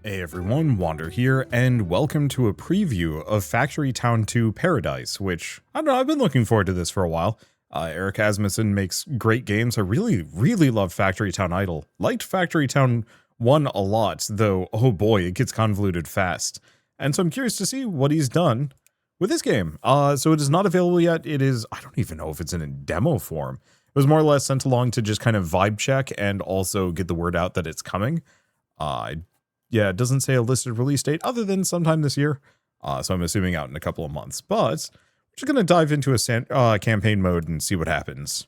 Hey everyone, Wander here, and welcome to a preview of Factory Town 2 Paradise, which, I don't know, I've been looking forward to this for a while. Eric Asmussen makes great games. I really love Factory Town Idle. Liked Factory Town 1 a lot, though, oh boy, it gets convoluted fast. And so I'm curious to see what he's done with this game. So it is not available yet. It is, I don't even know if it's in demo form. It was more or less sent along to just kind of vibe check and also get the word out that it's coming. Yeah, it doesn't say a listed release date other than sometime this year. So I'm assuming out in a couple of months. But we're just going to dive into a campaign mode and see what happens.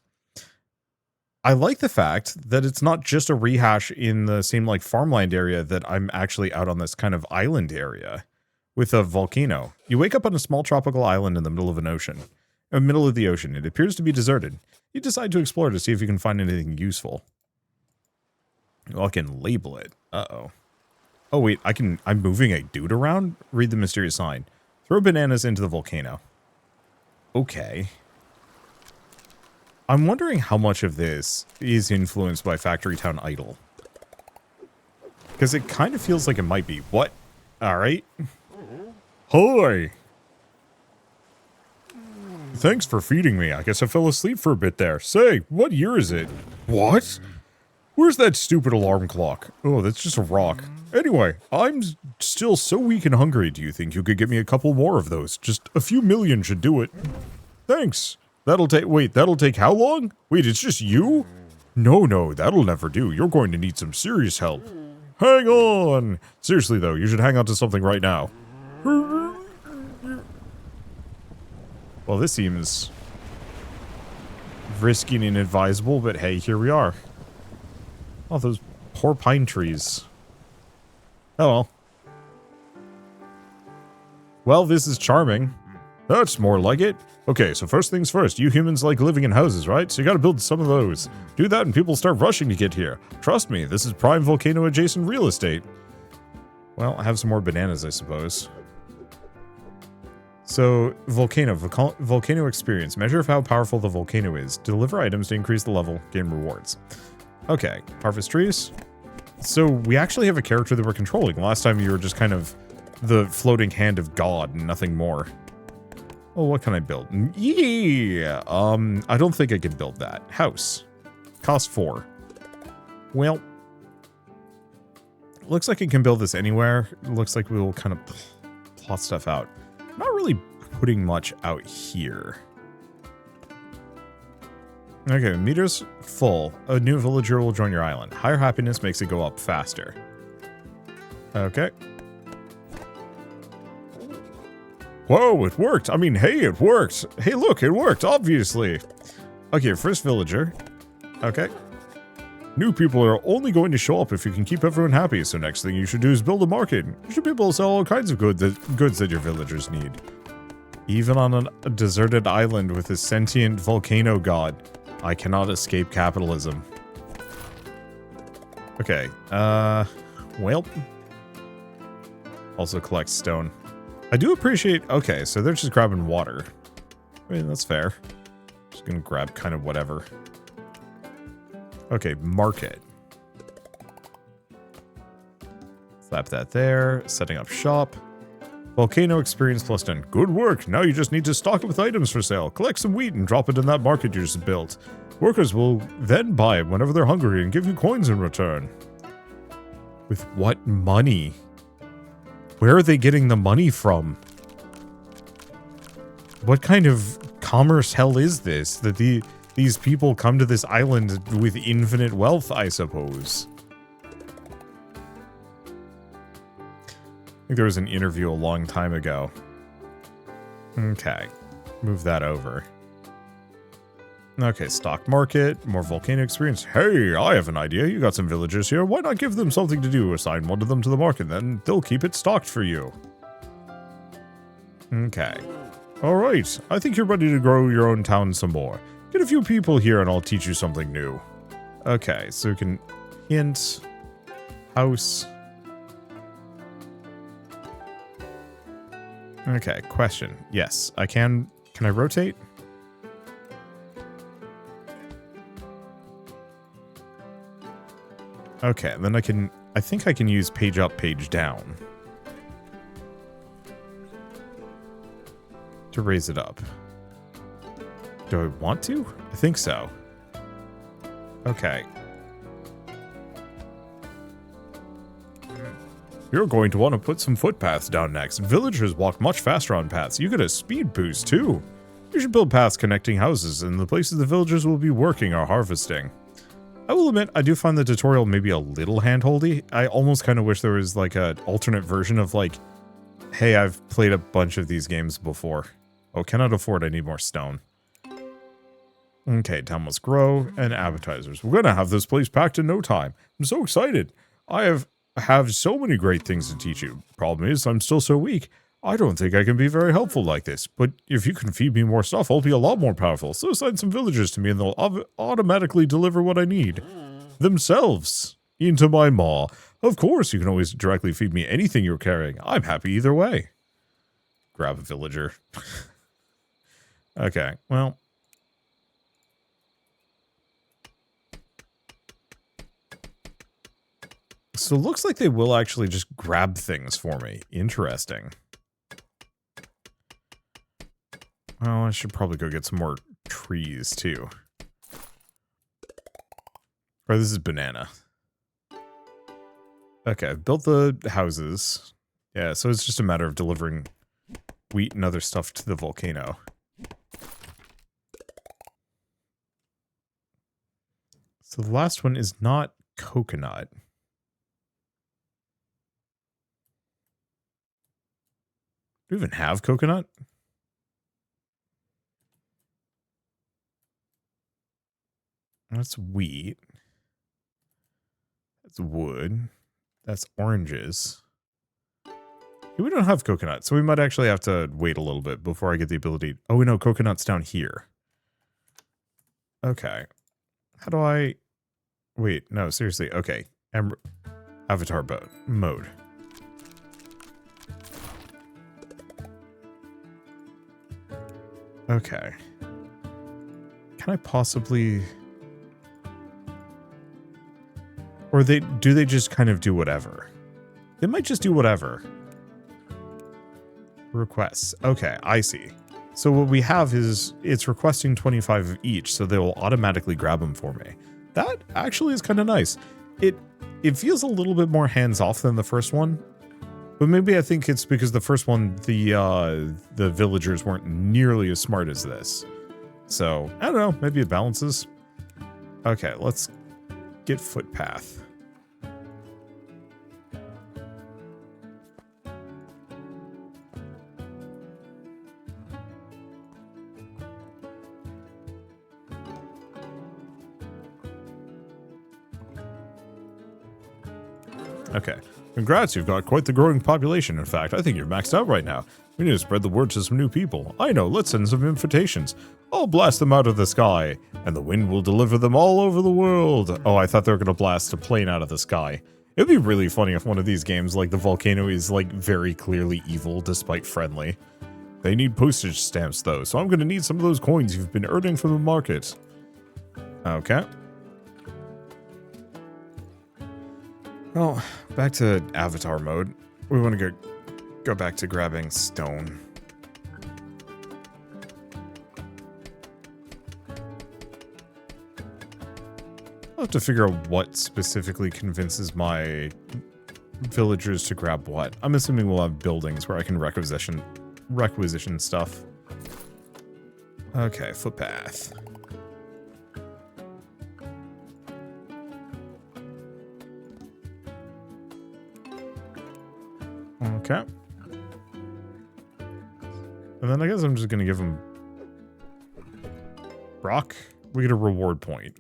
I like the fact that it's not just a rehash in the same like farmland area, that I'm actually out on this kind of island area with a volcano. You wake up on a small tropical island in the middle of an ocean. In the middle of the ocean. It appears to be deserted. You decide to explore to see if you can find anything useful. Well, I can label it. Uh-oh. Oh wait, I'm moving a dude around? Read the mysterious sign. Throw bananas into the volcano. Okay. I'm wondering how much of this is influenced by Factory Town Idle. Because it kind of feels like it might be. What? Alright. Hi! Thanks for feeding me. I guess I fell asleep for a bit there. Say, what year is it? What? Where's that stupid alarm clock? Oh, that's just a rock. Anyway, I'm still so weak and hungry. Do you think you could get me a couple more of those? Just a few million should do it. Thanks. That'll take how long? Wait, it's just you? No, that'll never do. You're going to need some serious help. Hang on. Seriously though, you should hang on to something right now. Well, this seems risky and inadvisable, but hey, here we are. Oh, those poor pine trees. Oh well. Well, this is charming. That's more like it. Okay, so first things first, you humans like living in houses, right? So you gotta build some of those. Do that and people start rushing to get here. Trust me, this is prime volcano adjacent real estate. Well, I have some more bananas, I suppose. So, volcano experience. Measure of how powerful the volcano is. Deliver items to increase the level, gain rewards. Okay, harvest trees. So we actually have a character that we're controlling. Last time you were just kind of the floating hand of God and nothing more. Oh, what can I build? Yeah. I don't think I can build that. House. Cost 4. Well, looks like I can build this anywhere. It looks like we'll kind of plot stuff out. I'm not really putting much out here. Okay, meters full. A new villager will join your island. Higher happiness makes it go up faster. Okay. Whoa, it worked. I mean, hey, it worked. Hey, look, it worked, obviously. Okay, first villager. Okay. New people are only going to show up if you can keep everyone happy, so next thing you should do is build a market. You should be able to sell all kinds of goods that your villagers need. Even on a deserted island with a sentient volcano god, I cannot escape capitalism. Okay, well. Also collect stone. I do appreciate, okay, so they're just grabbing water. I mean, that's fair. Just gonna grab kind of whatever. Okay, market. Slap that there, setting up shop. Volcano experience plus 10. Good work. Now you just need to stock up with items for sale. Collect some wheat and drop it in that market you just built. Workers will then buy it whenever they're hungry and give you coins in return. With what money? Where are they getting the money from? What kind of commerce hell is this? That these people come to this island with infinite wealth, I suppose. I think there was an interview a long time ago. Okay. Move that over. Okay, stock market, more volcano experience. Hey, I have an idea. You got some villagers here. Why not give them something to do? Assign one of them to the market, then they'll keep it stocked for you. Okay. Alright, I think you're ready to grow your own town some more. Get a few people here and I'll teach you something new. Okay, so we can hint. House. Okay, question. Yes, I can. Can I rotate? Okay, then I can I think I can use page up, page down to raise it up. Do I want to? I think so. Okay. You're going to want to put some footpaths down next. Villagers walk much faster on paths. You get a speed boost too. You should build paths connecting houses and the places the villagers will be working or harvesting. I will admit, I do find the tutorial maybe a little handholdy. I almost kind of wish there was like an alternate version of like, hey, I've played a bunch of these games before. Oh, cannot afford, I need more stone. Okay, town must grow, and appetizers. We're gonna have this place packed in no time. I'm so excited. I have so many great things to teach you. Problem is, I'm still so weak. I don't think I can be very helpful like this, but if you can feed me more stuff, I'll be a lot more powerful. So send some villagers to me and they'll automatically deliver what I need. Themselves. Into my maw. Of course, you can always directly feed me anything you're carrying. I'm happy either way. Grab a villager. Okay, well. So it looks like they will actually just grab things for me. Interesting. Oh, I should probably go get some more trees, too. Or this is banana. Okay, I've built the houses. Yeah, so it's just a matter of delivering wheat and other stuff to the volcano. So the last one is not coconut. Do we even have coconut? That's wheat. That's wood. That's oranges. We don't have coconut, so we might actually have to wait a little bit before I get the ability. Oh, we know coconut's down here. Okay. How do I... Wait, no, seriously. Okay. Avatar boat mode. Okay. Can I possibly... Or do they just kind of do whatever? They might just do whatever. Requests. Okay, I see. So what we have is, it's requesting 25 of each, so they will automatically grab them for me. That actually is kind of nice. It feels a little bit more hands-off than the first one. But maybe I think it's because the first one, the villagers weren't nearly as smart as this. So, I don't know, maybe it balances. Okay, let's get footpath. Okay. Congrats, you've got quite the growing population. In fact, I think you're maxed out right now. We need to spread the word to some new people. I know, let's send some invitations. I'll blast them out of the sky, and the wind will deliver them all over the world. Oh, I thought they were going to blast a plane out of the sky. It'd be really funny if one of these games, like the volcano, is like very clearly evil despite friendly. They need postage stamps though, so I'm going to need some of those coins you've been earning from the market. Okay. Well, back to avatar mode. We want to go back to grabbing stone. I'll have to figure out what specifically convinces my villagers to grab what. I'm assuming we'll have buildings where I can requisition stuff. Okay, footpath. Okay. And then I guess I'm just going to give him... Brock, we get a reward point.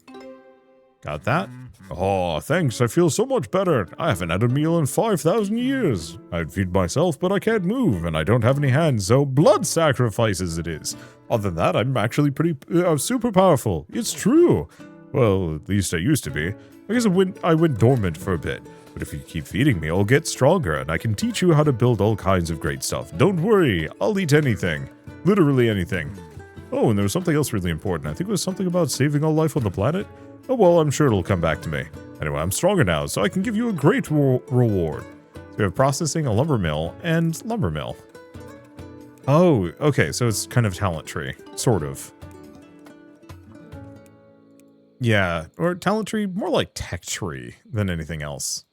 Got that? Oh, thanks. I feel so much better. I haven't had a meal in 5,000 years. I'd feed myself, but I can't move, and I don't have any hands, so blood sacrifices it is. Other than that, I'm actually pretty super powerful. It's true. Well, at least I used to be. I guess I went dormant for a bit. But if you keep feeding me, I'll get stronger, and I can teach you how to build all kinds of great stuff. Don't worry, I'll eat anything. Literally anything. Oh, and there was something else really important. I think it was something about saving all life on the planet. Oh well, I'm sure it'll come back to me. Anyway, I'm stronger now, so I can give you a great reward. So we have processing, a lumber mill, and lumber mill. Oh, okay, so it's kind of talent tree. Sort of. Yeah, or talent tree, more like tech tree than anything else.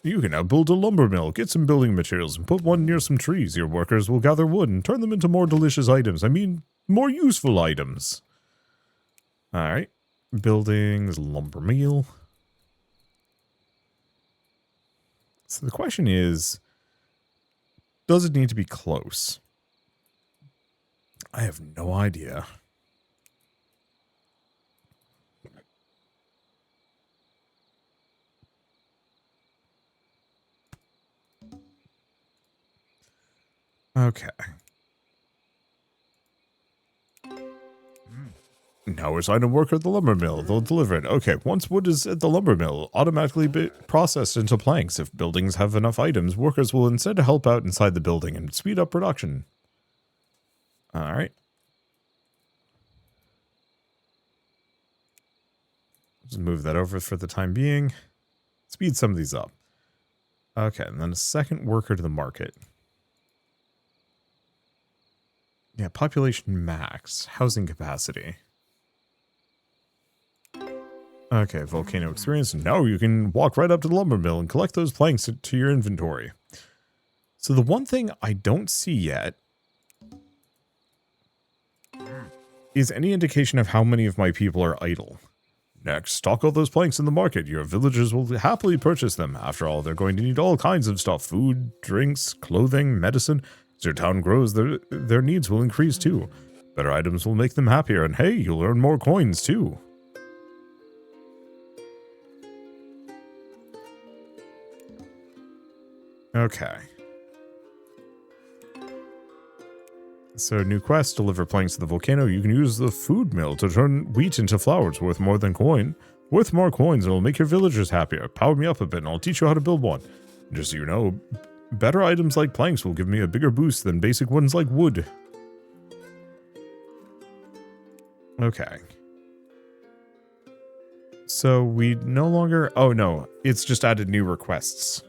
You can now build a lumber mill, get some building materials, and put one near some trees. Your workers will gather wood and turn them into more delicious items. I mean, more useful items. Alright. Buildings, lumber mill. So the question is, does it need to be close? I have no idea. Okay. Now assign a worker at the lumber mill. They'll deliver it. Okay, once wood is at the lumber mill, automatically be processed into planks. If buildings have enough items, workers will instead help out inside the building and speed up production. Alright. Just move that over for the time being. Speed some of these up. Okay, and then a second worker to the market. Yeah, population max. Housing capacity. Okay, volcano experience. Now you can walk right up to the lumber mill and collect those planks to your inventory. So the one thing I don't see yet is any indication of how many of my people are idle. Next, stock all those planks in the market. Your villagers will happily purchase them. After all, they're going to need all kinds of stuff. Food, drinks, clothing, medicine. As your town grows, their needs will increase too. Better items will make them happier, and hey, you'll earn more coins too. Okay. So, new quest, deliver planks to the volcano. You can use the food mill to turn wheat into flours worth more than coin. Worth more coins, and it'll make your villagers happier. Power me up a bit, and I'll teach you how to build one. Just so you know, better items like planks will give me a bigger boost than basic ones like wood. Okay. So, we no longer... Oh, no. It's just added new requests.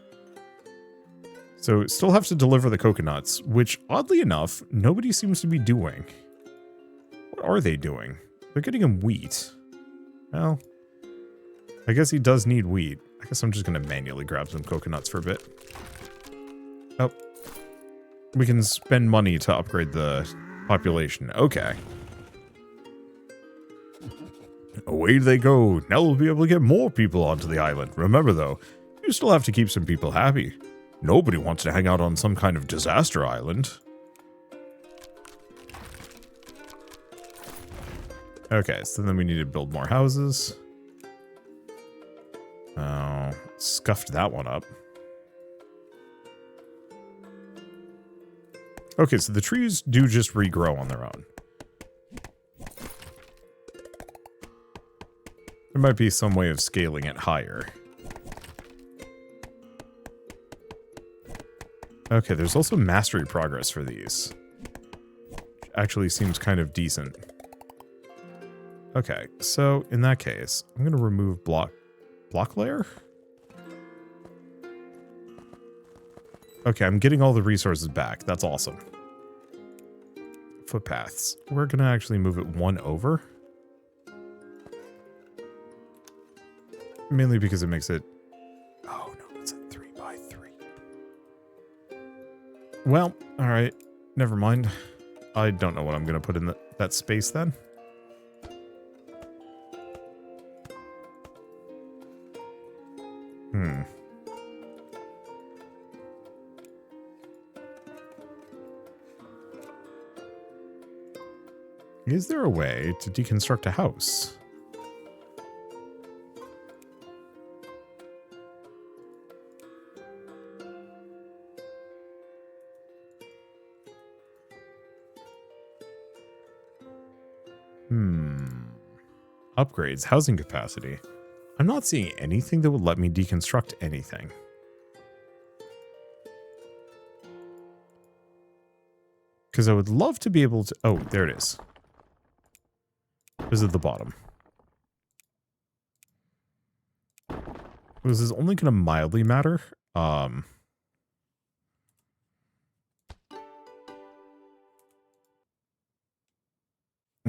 So, still have to deliver the coconuts, which, oddly enough, nobody seems to be doing. What are they doing? They're getting him wheat. Well, I guess he does need wheat. I guess I'm just going to manually grab some coconuts for a bit. Oh. We can spend money to upgrade the population. Okay. Away they go. Now we'll be able to get more people onto the island. Remember, though, you still have to keep some people happy. Nobody wants to hang out on some kind of disaster island. Okay, so then we need to build more houses. Oh, scuffed that one up. Okay, so the trees do just regrow on their own. There might be some way of scaling it higher. Okay, there's also mastery progress for these. Which actually seems kind of decent. Okay, so in that case, I'm going to remove block layer? Okay, I'm getting all the resources back. That's awesome. Footpaths. We're going to actually move it one over. Mainly because it makes it... Oh, no, it's a 3x3. Well, alright. Never mind. I don't know what I'm going to put in that space then. Is there a way to deconstruct a house? Upgrades, housing capacity. I'm not seeing anything that would let me deconstruct anything. Because I would love to be able to... Oh, there it is. Is at the bottom. This is only going to mildly matter. And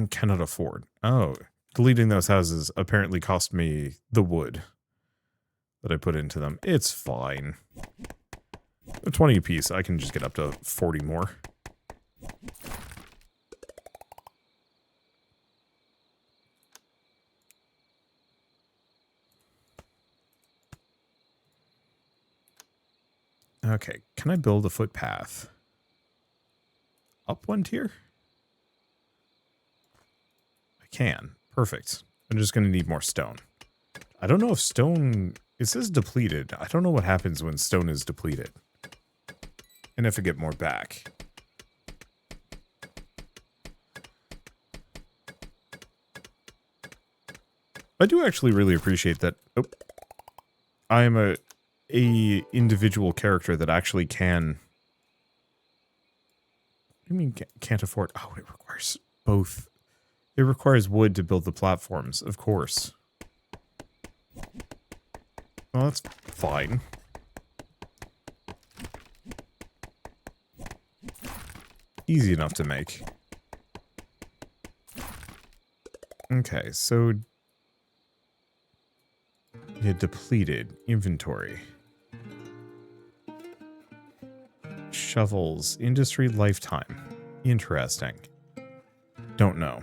cannot afford. Oh, deleting those houses apparently cost me the wood that I put into them. It's fine. They're 20 apiece. I can just get up to 40 more. Okay, can I build a footpath? Up one tier? I can. Perfect. I'm just going to need more stone. I don't know if stone... It says depleted. I don't know what happens when stone is depleted. And if I get more back. I do actually really appreciate that. Oh, I am a individual character that actually can... What do you mean can't afford? Oh, it requires both. It requires wood to build the platforms, of course. Well, that's fine. Easy enough to make. Okay, so... Yeah, depleted. Inventory. Shovels. Industry lifetime. Interesting. Don't know.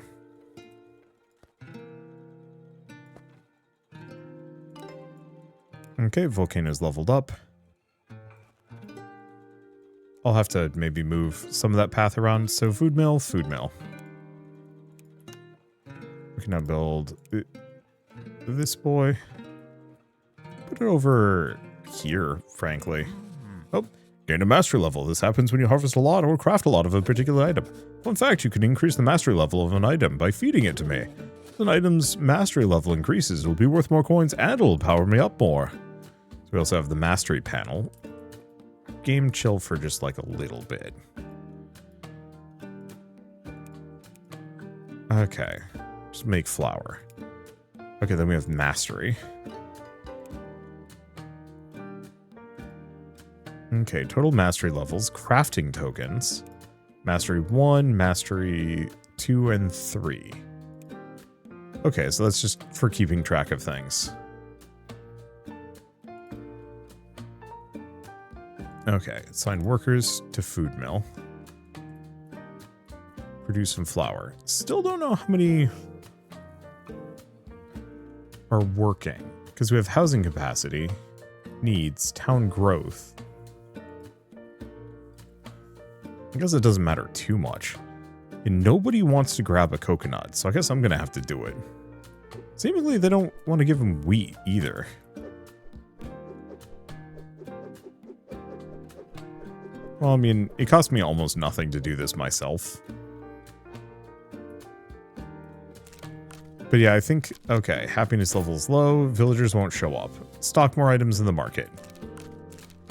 Okay, Volcano's leveled up. I'll have to maybe move some of that path around. So food mill, food mill. We can now build this boy. Put it over here, frankly. Oh, gain a mastery level. This happens when you harvest a lot or craft a lot of a particular item. Fun fact, you can increase the mastery level of an item by feeding it to me. As an item's mastery level increases, it will be worth more coins and it will power me up more. So we also have the mastery panel. Game chill for just like a little bit. Okay. Just make flour. Okay, then we have mastery. Okay, total mastery levels, crafting tokens. Mastery 1, mastery 2, and 3. Okay, so that's just for keeping track of things. Okay, assign workers to food mill. Produce some flour. Still don't know how many are working. Because we have housing capacity, needs, town growth. I guess it doesn't matter too much. And nobody wants to grab a coconut, so I guess I'm going to have to do it. Seemingly they don't want to give him wheat either. Well, I mean, it cost me almost nothing to do this myself. But yeah, I think, okay, happiness level is low, villagers won't show up. Stock more items in the market.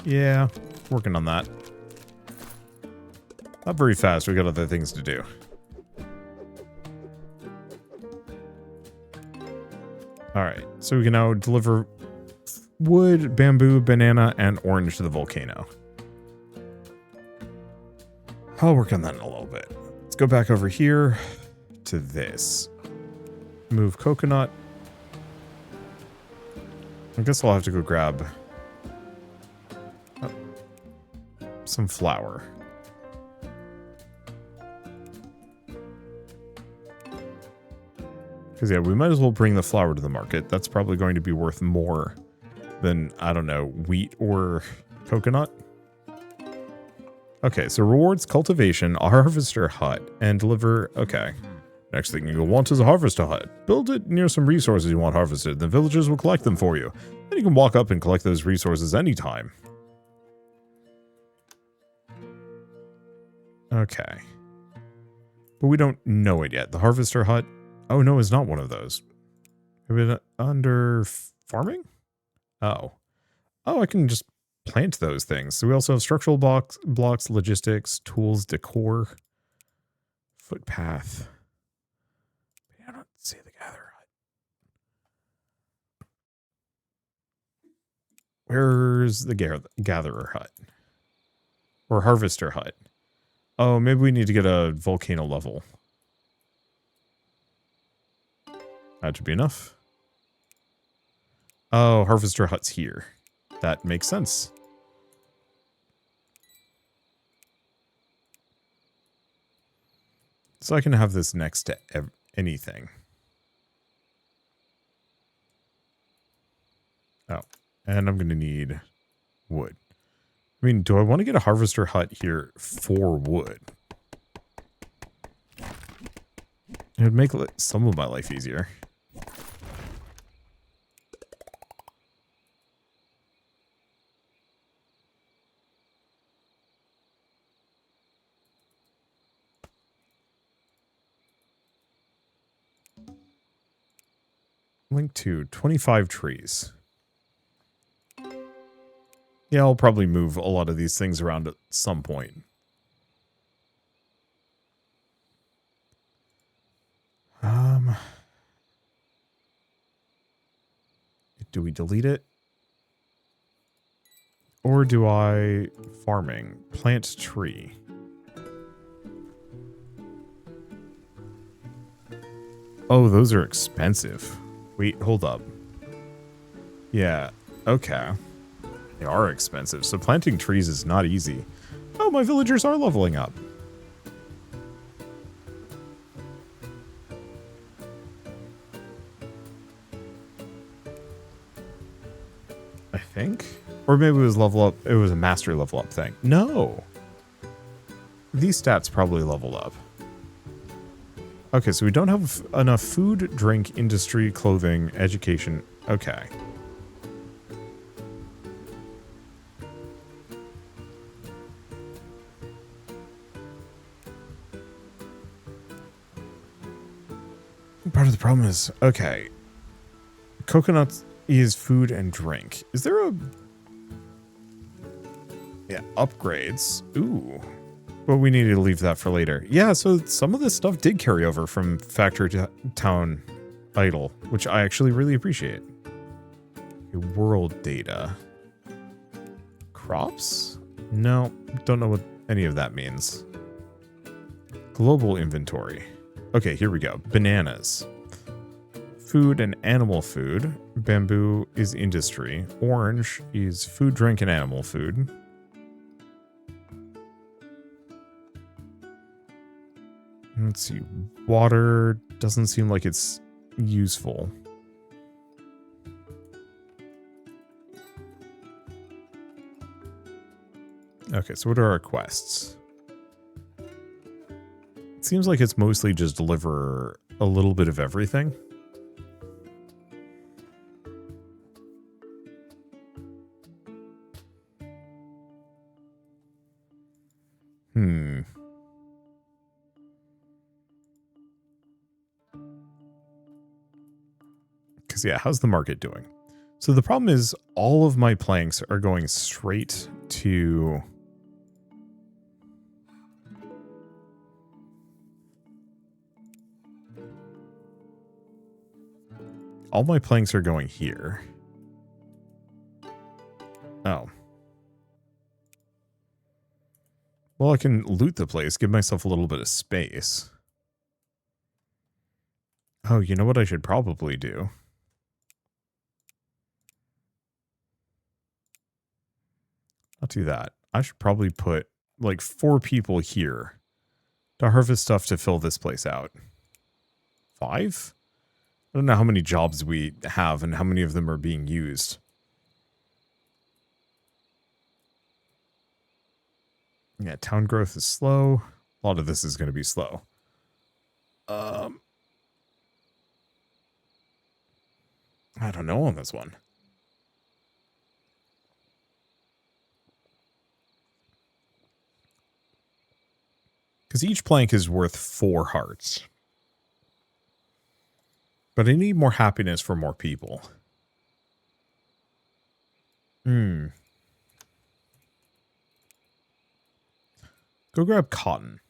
Yeah, working on that. Not very fast, we got other things to do. Alright, so we can now deliver wood, bamboo, banana, and orange to the volcano. I'll work on that in a little bit. Let's go back over here to this. Move coconut. I guess I'll have to go grab some flour. Because yeah, we might as well bring the flour to the market. That's probably going to be worth more than, I don't know, wheat or coconut. Okay, so rewards cultivation, a harvester hut, and deliver... Okay. Next thing you'll want is a harvester hut. Build it near some resources you want harvested, then villagers will collect them for you. Then you can walk up and collect those resources anytime. Okay. But we don't know it yet. The harvester hut... Oh, no, it's not one of those. Maybe under farming? Oh. Oh, I can just plant those things. So we also have structural blocks, logistics, tools, decor, footpath. I don't say the Where's the gatherer hut? Or harvester hut? Oh, maybe we need to get a volcano level. That should be enough. Oh, harvester hut's here. That makes sense. So I can have this next to anything. Oh, and I'm going to need wood. I mean, do I want to get a harvester hut here for wood? It would make some of my life easier. Link to 25 trees. Yeah, I'll probably move a lot of these things around at some point. Do we delete it? Or do I... Farming. Plant tree. Oh, those are expensive. Wait, hold up. Yeah, okay. They are expensive, so planting trees is not easy. Oh, my villagers are leveling up. I think? Or maybe it was level up, it was a mastery level up thing. No! These stats probably leveled up. Okay, so we don't have enough food, drink, industry, clothing, education. Okay. Part of the problem is, okay. Coconuts is food and drink. Is there a... Yeah, upgrades. Ooh. But we needed to leave that for later. Yeah, so some of this stuff did carry over from Factory Town Idle, which I actually really appreciate. Okay, world data. Crops? No, don't know what any of that means. Global inventory. Okay, here we go. Bananas. Food and animal food. Bamboo is industry. Orange is food, drink, and animal food. Let's see. Water doesn't seem like it's useful. Okay, so what are our quests? It seems like it's mostly just deliver a little bit of everything. Because, yeah, how's the market doing? So the problem is all of my planks are going straight to... All my planks are going here. Oh. Well, I can loot the place, give myself a little bit of space. Oh, you know what I should probably do? I'll do that. I should probably put like 4 people here to harvest stuff to fill this place out. 5? I don't know how many jobs we have and how many of them are being used. Yeah, town growth is slow. A lot of this is going to be slow. I don't know on this one. Because each plank is worth 4 hearts. But I need more happiness for more people. Go grab cotton.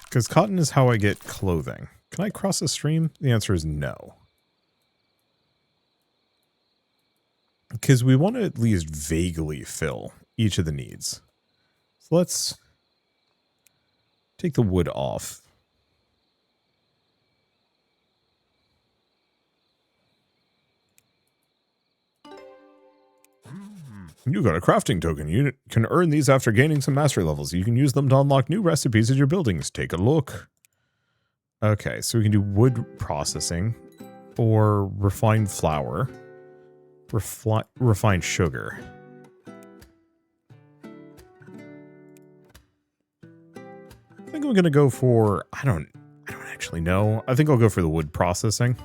Because cotton is how I get clothing. Can I cross a stream? The answer is no. because we want to at least vaguely fill each of the needs. So let's take the wood off. You got a crafting token. You can earn these after gaining some mastery levels. You can use them to unlock new recipes at your buildings. Take a look. Okay, so we can do wood processing or refined flour, refined sugar. I think I'm going to go for, I don't actually know. I think I'll go for the wood processing.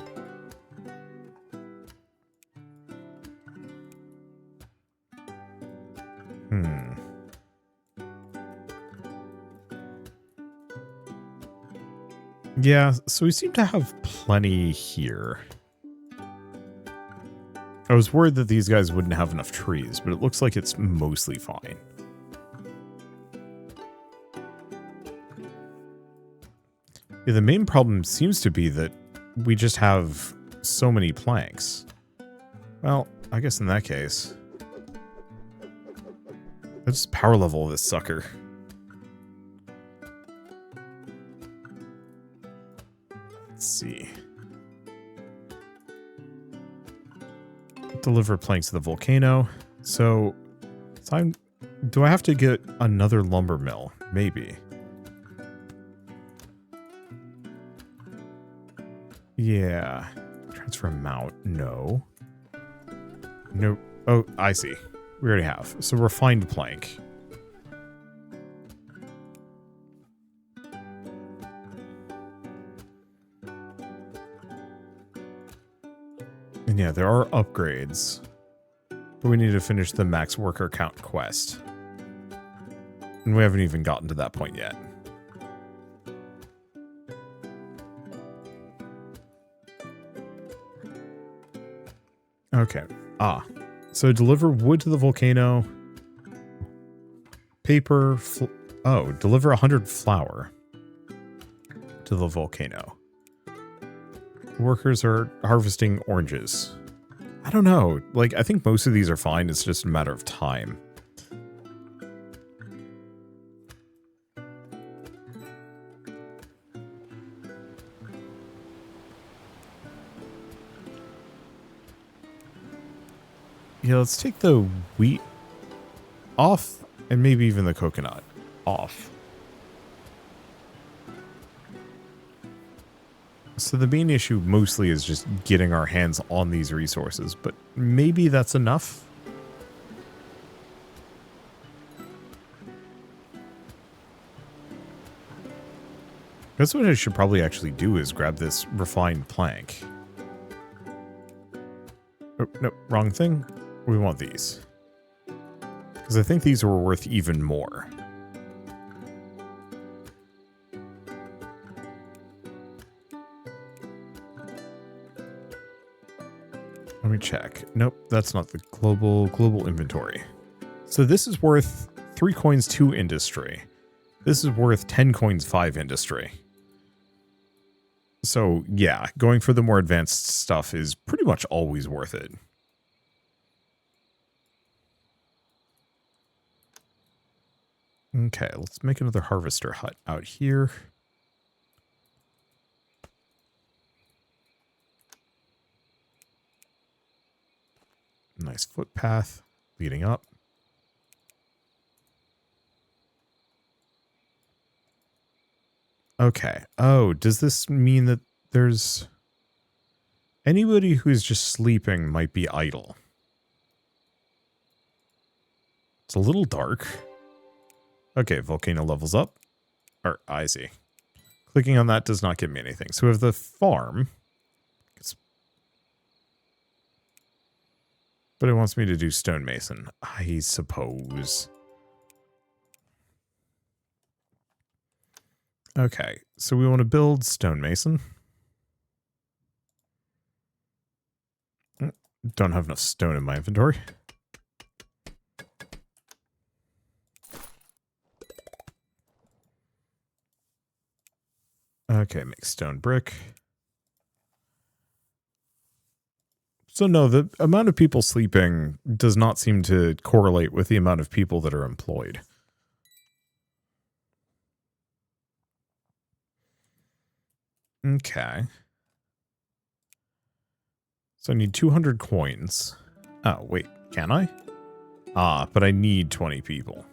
Yeah, so we seem to have plenty here. I was worried that these guys wouldn't have enough trees, but it looks like it's mostly fine. Yeah, the main problem seems to be that we just have so many planks. Well, I guess in that case, let's just power level this sucker. Let's see. Deliver planks to the volcano. So, do I have to get another lumber mill? Maybe. Yeah. Transfer amount. No. Nope. Oh, I see. We already have. So refined plank. And yeah, there are upgrades. But we need to finish the max worker count quest. And we haven't even gotten to that point yet. Okay. So deliver wood to the volcano. Paper. Deliver 100 flour to the volcano. Workers are harvesting oranges. I don't know. Like, I think most of these are fine. It's just a matter of time. Yeah, let's take the wheat off and maybe even the coconut off. So the main issue mostly is just getting our hands on these resources, but maybe that's enough. That's what I should probably actually do is grab this refined plank. Oh, no, wrong thing. We want these. Because I think these were worth even more. Let me check. Nope, that's not the global inventory. So this is worth 3 coins 2 industry. This is worth 10 coins 5 industry. So yeah, going for the more advanced stuff is pretty much always worth it. Okay, let's make another harvester hut out here. Nice footpath leading up. Okay. Oh, does this mean that there's anybody who's just sleeping might be idle? It's a little dark. Okay, volcano levels up. Or, I see. Clicking on that does not give me anything. So we have the farm. But it wants me to do stonemason, I suppose. Okay, so we want to build stonemason. Don't have enough stone in my inventory. Okay, make stone brick. So no, the amount of people sleeping does not seem to correlate with the amount of people that are employed. Okay. So I need 200 coins. Oh, wait, can I? Ah, but I need 20 people.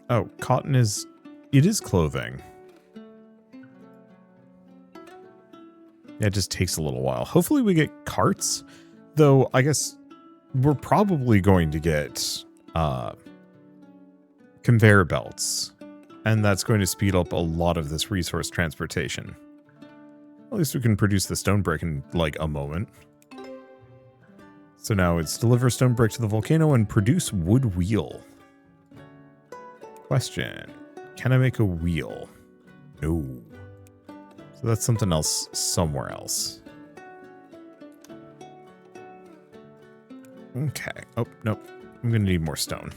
Oh, cotton is... It is clothing. Yeah, it just takes a little while. Hopefully we get carts. Though, I guess we're probably going to get conveyor belts. And that's going to speed up a lot of this resource transportation. At least we can produce the stone brick in, like, a moment. So now it's deliver stone brick to the volcano and produce wood wheel. Question. Can I make a wheel? No. So that's something else somewhere else. Okay. Oh, nope. I'm going to need more stone.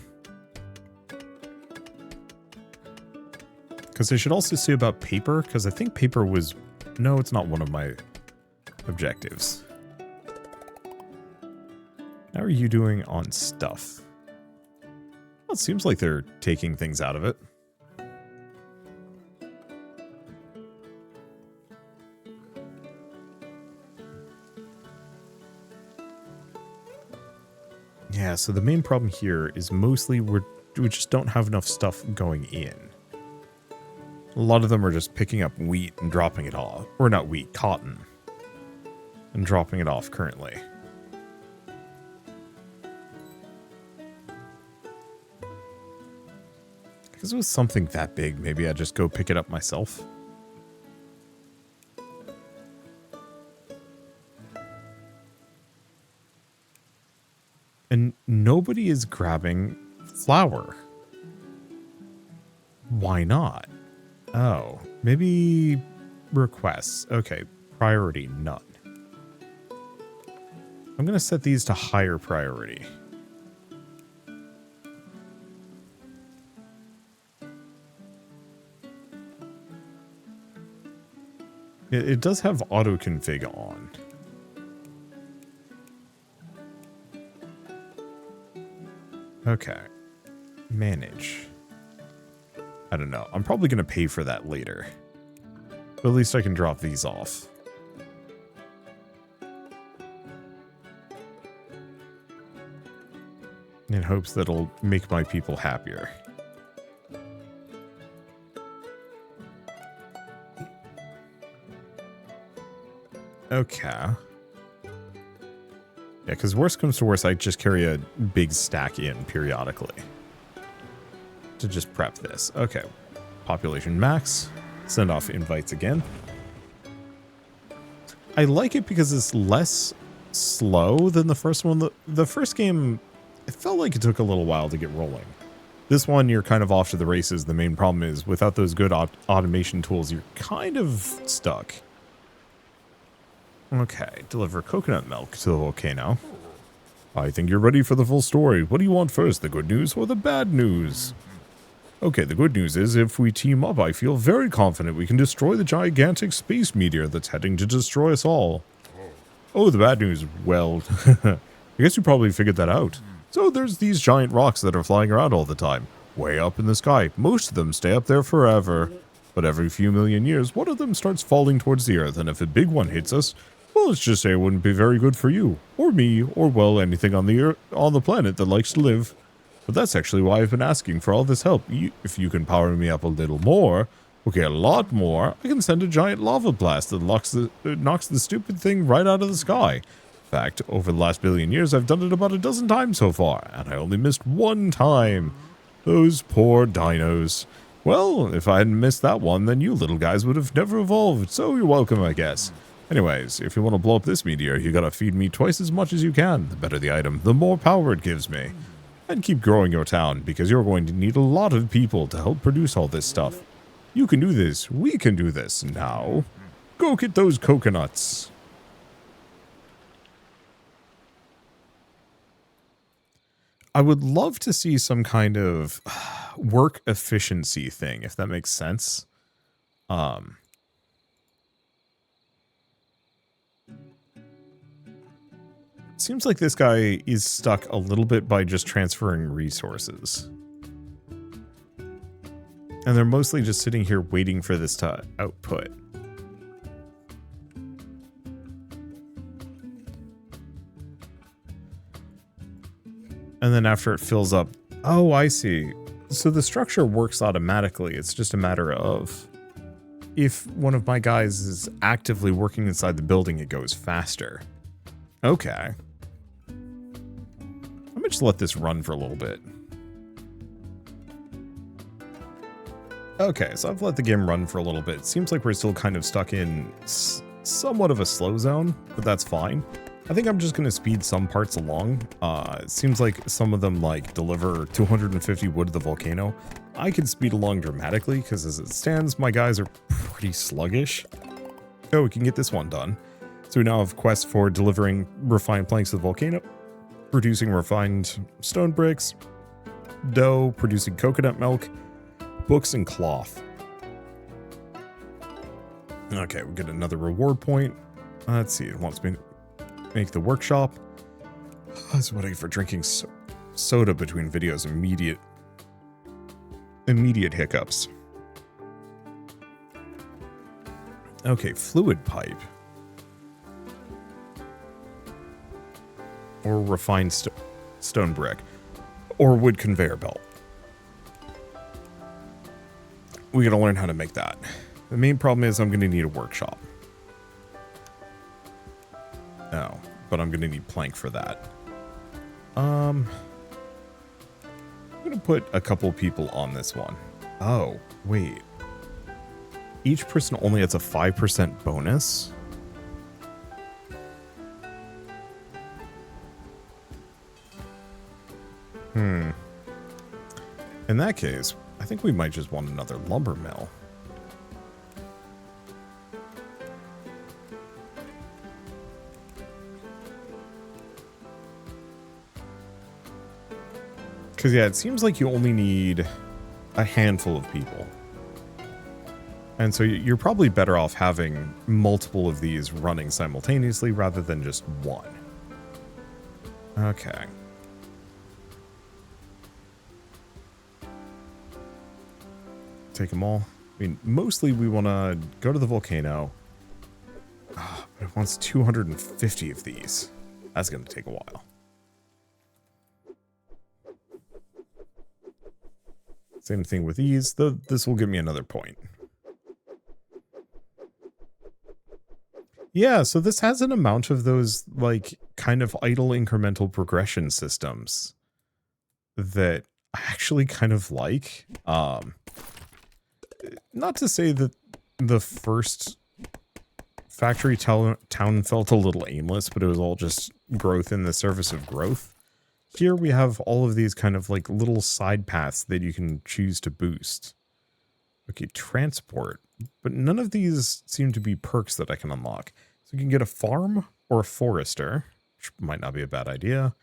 Because I should also see about paper, because I think paper was... No, it's not one of my objectives. How are you doing on stuff? Well, it seems like they're taking things out of it. Yeah, so the main problem here is mostly we just don't have enough stuff going in. A lot of them are just picking up wheat and dropping it off. Or not wheat, cotton. And dropping it off currently. If it was something that big, maybe I'd just go pick it up myself. And nobody is grabbing flour. Why not? Oh, maybe requests. Okay, priority none. I'm going to set these to higher priority. It does have auto config on. Okay. Manage. I don't know. I'm probably going to pay for that later. But at least I can drop these off. In hopes that it'll make my people happier. Okay. Yeah, because worst comes to worst, I just carry a big stack in periodically. To just prep this. Okay. Population max. Send off invites again. I like it because it's less slow than the first one. The first game, it felt like it took a little while to get rolling. This one, you're kind of off to the races. The main problem is, without those good automation tools, you're kind of stuck. Okay, deliver coconut milk to the volcano. I think you're ready for the full story. What do you want first, the good news or the bad news? Okay, the good news is, if we team up, I feel very confident we can destroy the gigantic space meteor that's heading to destroy us all. Oh, the bad news, well, I guess you probably figured that out. So there's these giant rocks that are flying around all the time, way up in the sky. Most of them stay up there forever. But every few million years, one of them starts falling towards the Earth, and if a big one hits us, well, let's just say it wouldn't be very good for you, or me, or, well, anything on the planet that likes to live. But that's actually why I've been asking for all this help. If you can power me up a little more, okay, a lot more, I can send a giant lava blast that knocks the stupid thing right out of the sky. In fact, over the last billion years, I've done it about a dozen times so far, and I only missed one time. Those poor dinos. Well, if I hadn't missed that one, then you little guys would have never evolved, so you're welcome, I guess. Anyways, if you want to blow up this meteor, you gotta feed me twice as much as you can. The better the item, the more power it gives me. And keep growing your town, because you're going to need a lot of people to help produce all this stuff. You can do this. We can do this. Now, go get those coconuts. I would love to see some kind of... work efficiency thing, if that makes sense. Seems like this guy is stuck a little bit by just transferring resources. And they're mostly just sitting here waiting for this to output. And then after it fills up, oh, I see. So the structure works automatically. It's just a matter of if one of my guys is actively working inside the building, it goes faster. Okay. I'm gonna just let this run for a little bit. Okay, so I've let the game run for a little bit. It seems like we're still kind of stuck in somewhat of a slow zone, but that's fine. I think I'm just going to speed some parts along. It seems like some of them like deliver 250 wood to the volcano. I can speed along dramatically because as it stands, my guys are pretty sluggish. Oh, we can get this one done. So we now have quests for delivering refined planks to the volcano, producing refined stone bricks, dough, producing coconut milk, books, and cloth. Okay, we get another reward point. Let's see, it wants me to make the workshop. I was waiting for drinking soda between videos. Immediate hiccups. Okay, fluid pipe. Or refined stone brick. Or wood conveyor belt. We gotta learn how to make that. The main problem is I'm gonna need a workshop. Oh, but I'm gonna need plank for that. I'm gonna put a couple people on this one. Oh, wait. Each person only has a 5% bonus? In that case, I think we might just want another lumber mill. Because, yeah, it seems like you only need a handful of people. And so you're probably better off having multiple of these running simultaneously rather than just one. Okay. Take them all. I mean, mostly we want to go to the volcano. Oh, but it wants 250 of these. That's going to take a while. Same thing with these. This will give me another point. Yeah, so this has an amount of those, like, kind of idle incremental progression systems that I actually kind of like. Not to say that the first factory town felt a little aimless, but it was all just growth in the service of growth. Here we have all of these kind of like little side paths that you can choose to boost. Okay, transport. But none of these seem to be perks that I can unlock. So you can get a farm or a forester, which might not be a bad idea.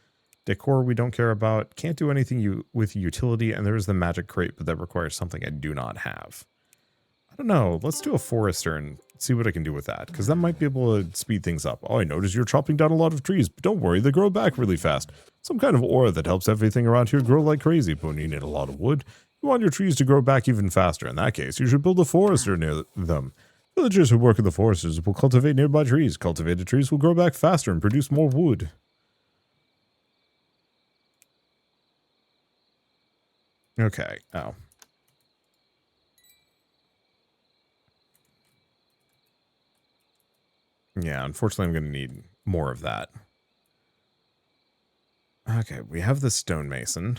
Decor we don't care about. Can't do anything with utility, and there's the magic crate, but that requires something I do not have. I don't know. Let's do a forester and see what I can do with that, because that might be able to speed things up. Oh, I noticed you're chopping down a lot of trees, but don't worry, they grow back really fast. Some kind of ore that helps everything around here grow like crazy, but when you need a lot of wood, you want your trees to grow back even faster. In that case, you should build a forester near them. Villagers who work in the forests will cultivate nearby trees. Cultivated trees will grow back faster and produce more wood. Okay. Oh. Yeah, unfortunately, I'm going to need more of that. Okay, we have the stonemason.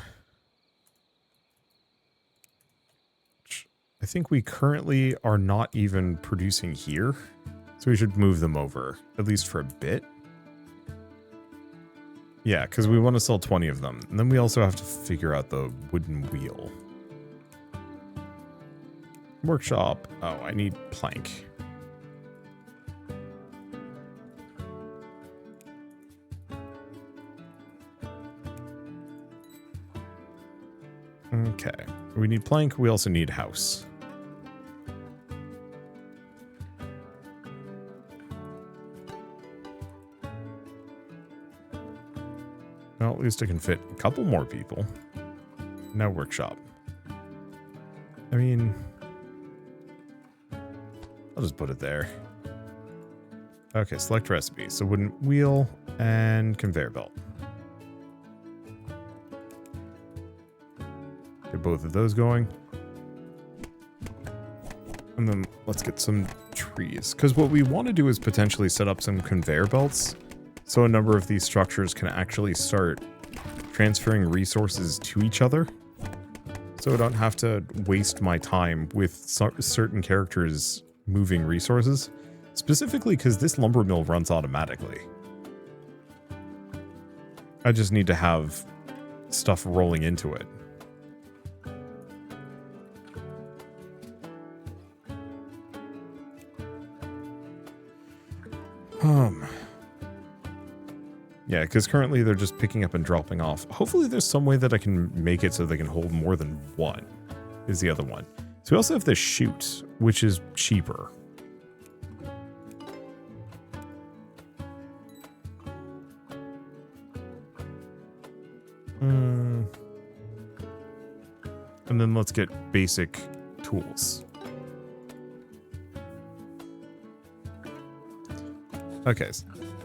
I think we currently are not even producing here, so we should move them over, at least for a bit. Yeah, because we want to sell 20 of them. And then we also have to figure out the wooden wheel. Workshop. Oh, I need plank. Okay. We need plank. We also need house. Well, at least I can fit a couple more people. Now workshop. I mean, I'll just put it there. Okay, select recipe. So wooden wheel and conveyor belt. Get both of those going. And then let's get some trees. Because what we want to do is potentially set up some conveyor belts. So a number of these structures can actually start transferring resources to each other. So I don't have to waste my time with certain characters moving resources. Specifically because this lumber mill runs automatically. I just need to have stuff rolling into it. Yeah, because currently they're just picking up and dropping off. Hopefully there's some way that I can make it so they can hold more than one, is the other one. So we also have this chute, which is cheaper. And then let's get basic tools. Okay,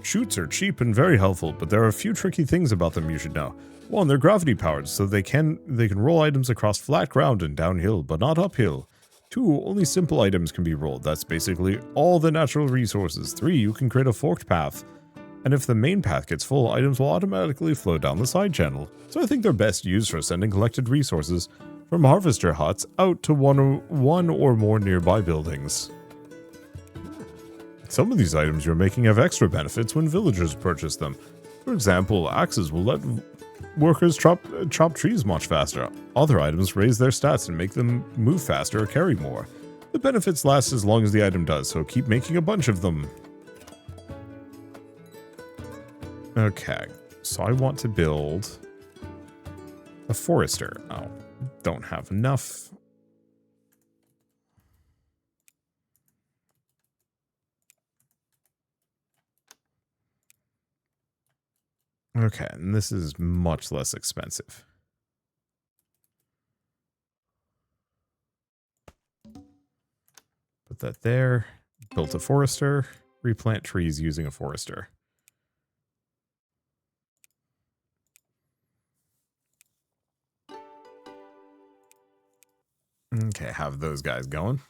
chutes are cheap and very helpful, but there are a few tricky things about them you should know. One, they're gravity powered, so they can roll items across flat ground and downhill, but not uphill. Two, only simple items can be rolled. That's basically all the natural resources. Three, you can create a forked path. And if the main path gets full, items will automatically flow down the side channel. So I think they're best used for sending collected resources from harvester huts out to one or more nearby buildings. Some of these items you're making have extra benefits when villagers purchase them. For example, axes will let workers chop trees much faster. Other items raise their stats and make them move faster or carry more. The benefits last as long as the item does, so keep making a bunch of them. Okay, so I want to build a forester. Oh, don't have enough. Okay, and this is much less expensive. Put that there. Built a forester. Replant trees using a forester. Okay, have those guys going.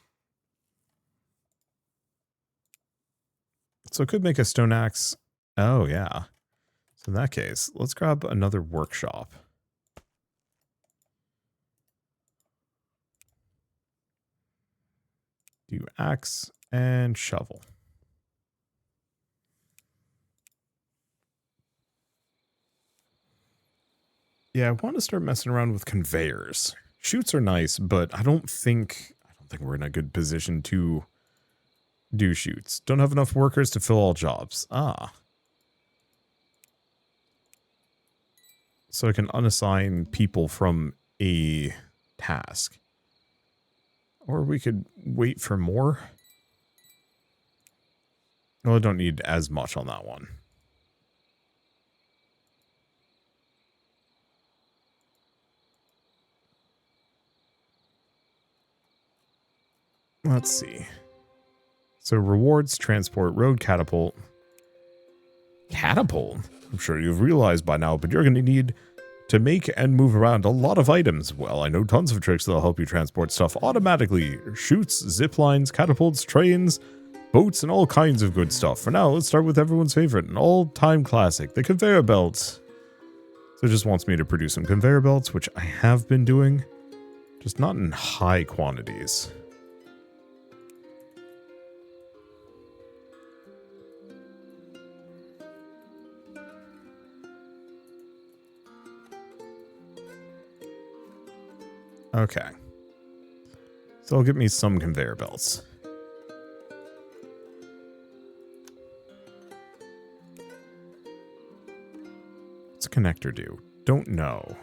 So I could make a stone axe. Oh, yeah. So in that case, let's grab another workshop. Do axe and shovel. Yeah, I want to start messing around with conveyors. Chutes are nice, but I don't think we're in a good position to do chutes. Don't have enough workers to fill all jobs. Ah. So I can unassign people from a task. Or we could wait for more. Well, I don't need as much on that one. Let's see. So rewards, transport, road catapult. Catapult? I'm sure you've realized by now, but you're going to need to make and move around a lot of items. Well, I know tons of tricks that'll help you transport stuff automatically. Chutes, ziplines, catapults, trains, boats, and all kinds of good stuff. For now, let's start with everyone's favorite, an all-time classic, the conveyor belt. So it just wants me to produce some conveyor belts, which I have been doing, just not in high quantities. Okay. So I'll get me some conveyor belts. What's a connector do? Don't know.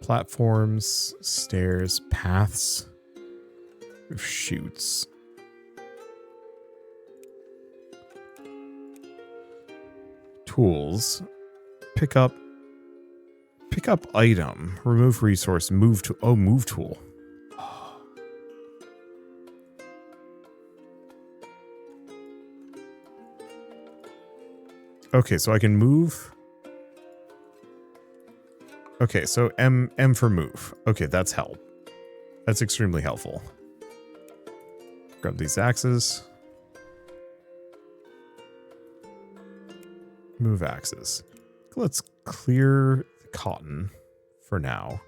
Platforms, stairs, paths, chutes. Tools. Pick up item. Remove resource. Move to move tool. Okay, so I can move. Okay, so M for move. Okay, that's help. That's extremely helpful. Grab these axes. Move axes. Let's clear the cotton for now.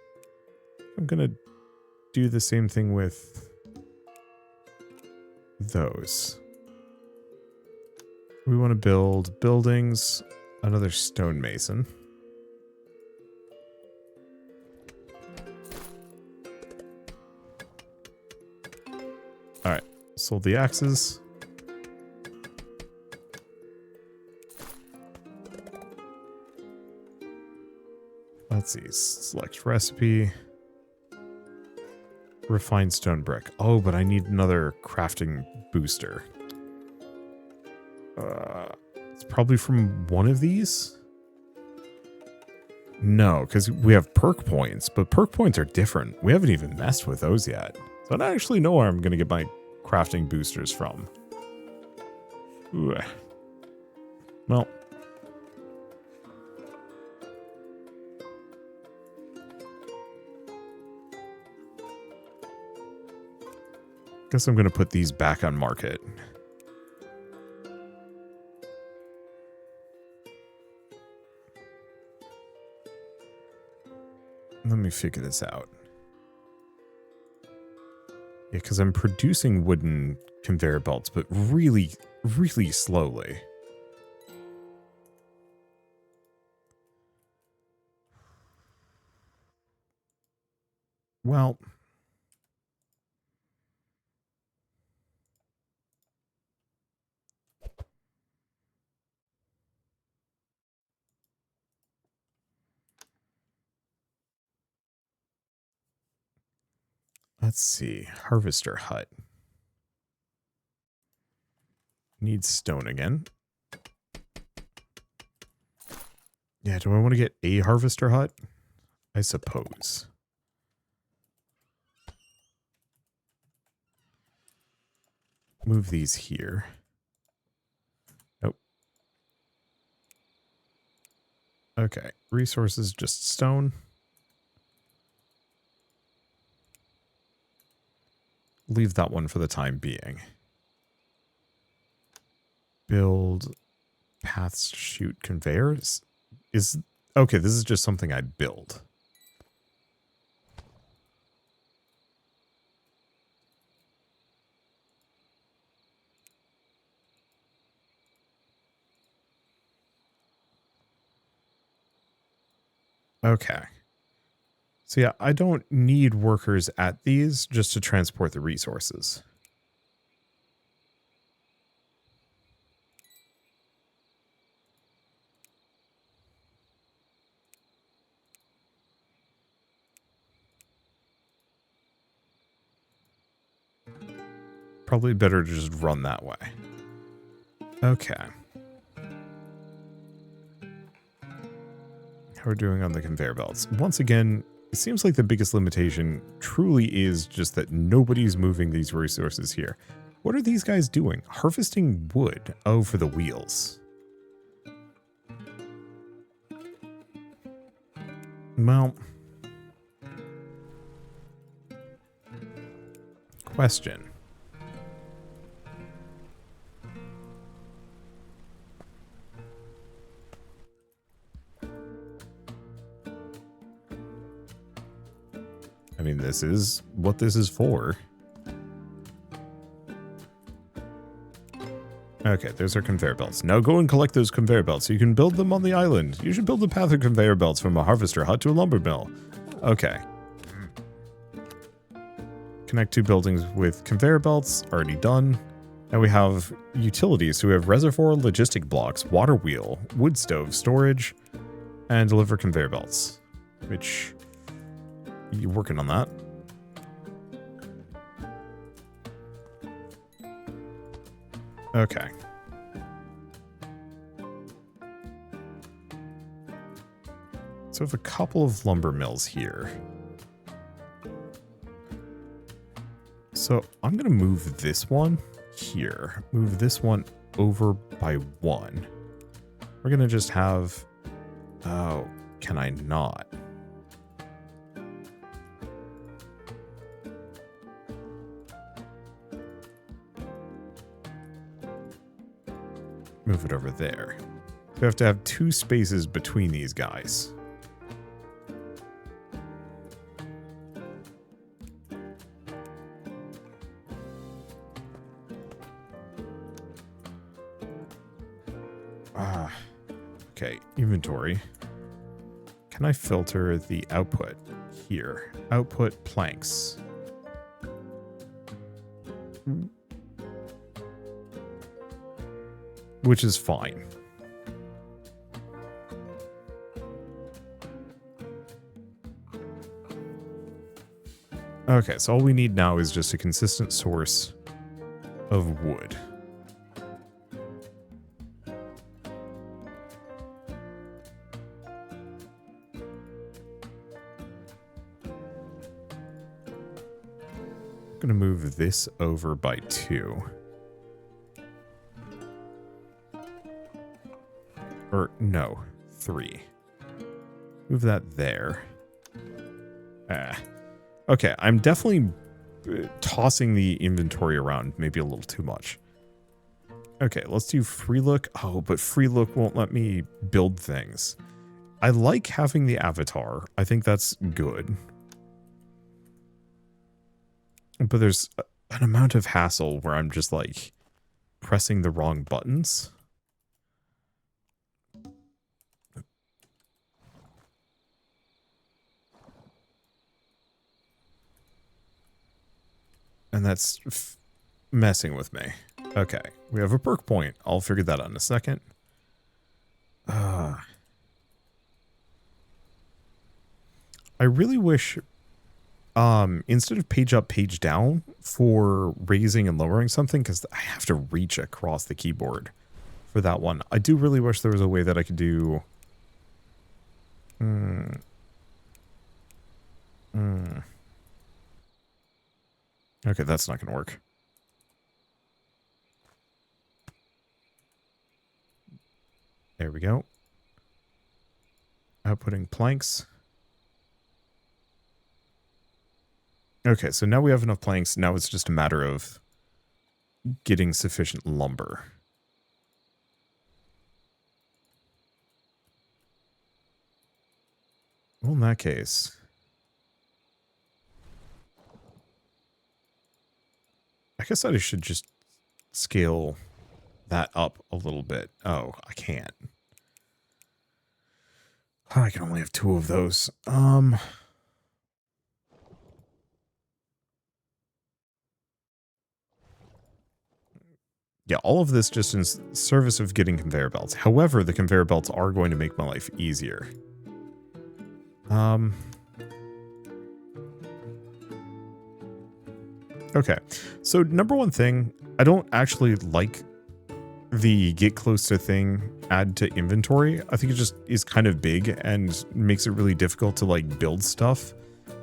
I'm gonna do the same thing with those. We want to build buildings, another stonemason. All right, sold the axes. Let's see, select recipe. Refined stone brick. Oh, but I need another crafting booster. It's probably from one of these? No, because we have perk points, but perk points are different. We haven't even messed with those yet. So I don't actually know where I'm going to get my crafting boosters from. Ooh. Well. Guess I'm going to put these back on market. Let me figure this out. Yeah, because I'm producing wooden conveyor belts, but really, really slowly. Well, let's see. Harvester hut. Needs stone again. Yeah, do I want to get a harvester hut? I suppose. Move these here. Nope. Okay. Resources, just stone. Leave that one for the time being. Build paths, shoot conveyors. Okay, this is just something I build. Okay. So yeah, I don't need workers at these just to transport the resources. Probably better to just run that way. Okay. How are we doing on the conveyor belts? Once again, it seems like the biggest limitation truly is just that nobody's moving these resources here. What are these guys doing? Harvesting wood. Oh, for the wheels. Well. Question. I mean, this is what this is for. Okay, there's our conveyor belts. Now go and collect those conveyor belts so you can build them on the island. You should build a path of conveyor belts from a harvester hut to a lumber mill. Okay. Connect two buildings with conveyor belts. Already done. Now we have utilities. So we have reservoir, logistic blocks, water wheel, wood stove, storage, and deliver conveyor belts. Which You working on that? Okay. So I have a couple of lumber mills here. So I'm going to move this one here. Move this one over by one. We're going to just have... Oh, can I not? Move it over there. So we have to have 2 spaces between these guys. Okay, inventory. Can I filter the output here? Output planks. Which is fine. Okay, so all we need now is just a consistent source of wood. I'm going to move this over by 2. Or, no, 3. Move that there. Okay, I'm definitely tossing the inventory around maybe a little too much. Okay, let's do free look. Oh, but free look won't let me build things. I like having the avatar. I think that's good. But there's an amount of hassle where I'm just like pressing the wrong buttons. And that's messing with me. Okay, we have a perk point. I'll figure that out in a second. I really wish, instead of page up, page down for raising and lowering something, because I have to reach across the keyboard for that one. I do really wish there was a way that I could do... Okay, that's not going to work. There we go. Outputting planks. Okay, so now we have enough planks. Now it's just a matter of getting sufficient lumber. Well, in that case... I guess I should just scale that up a little bit. Oh, I can't. I can only have 2 of those. Yeah, all of this just in service of getting conveyor belts. However, the conveyor belts are going to make my life easier. Okay, so number one thing, I don't actually like the get close to thing add to inventory. I think it just is kind of big and makes it really difficult to like build stuff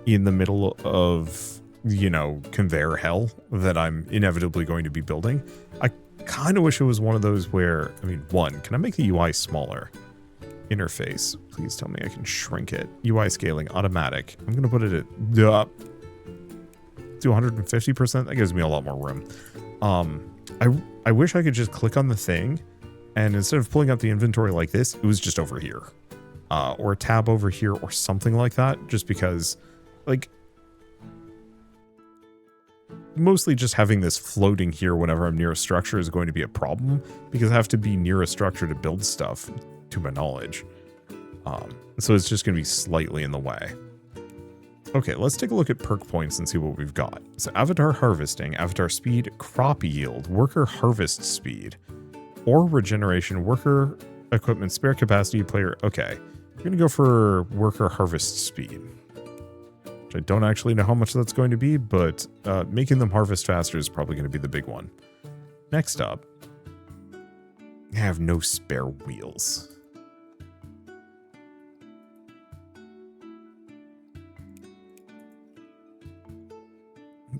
in the middle of, you know, conveyor hell that I'm inevitably going to be building. I kind of wish it was one of those where, I mean, one, can I make the UI smaller? Interface, please tell me I can shrink it. UI scaling, automatic. I'm going to put it at... to 150%. That gives me a lot more room. I wish I could just click on the thing and instead of pulling up the inventory like this, it was just over here. Or a tab over here or something like that, just because like mostly just having this floating here whenever I'm near a structure is going to be a problem because I have to be near a structure to build stuff to my knowledge. So it's just going to be slightly in the way. Okay, let's take a look at perk points and see what we've got. So avatar harvesting, avatar speed, crop yield, worker harvest speed, ore regeneration, worker equipment, spare capacity, player. Okay, we're going to go for worker harvest speed. which I don't actually know how much that's going to be, but making them harvest faster is probably going to be the big one. Next up, I have no spare wheels.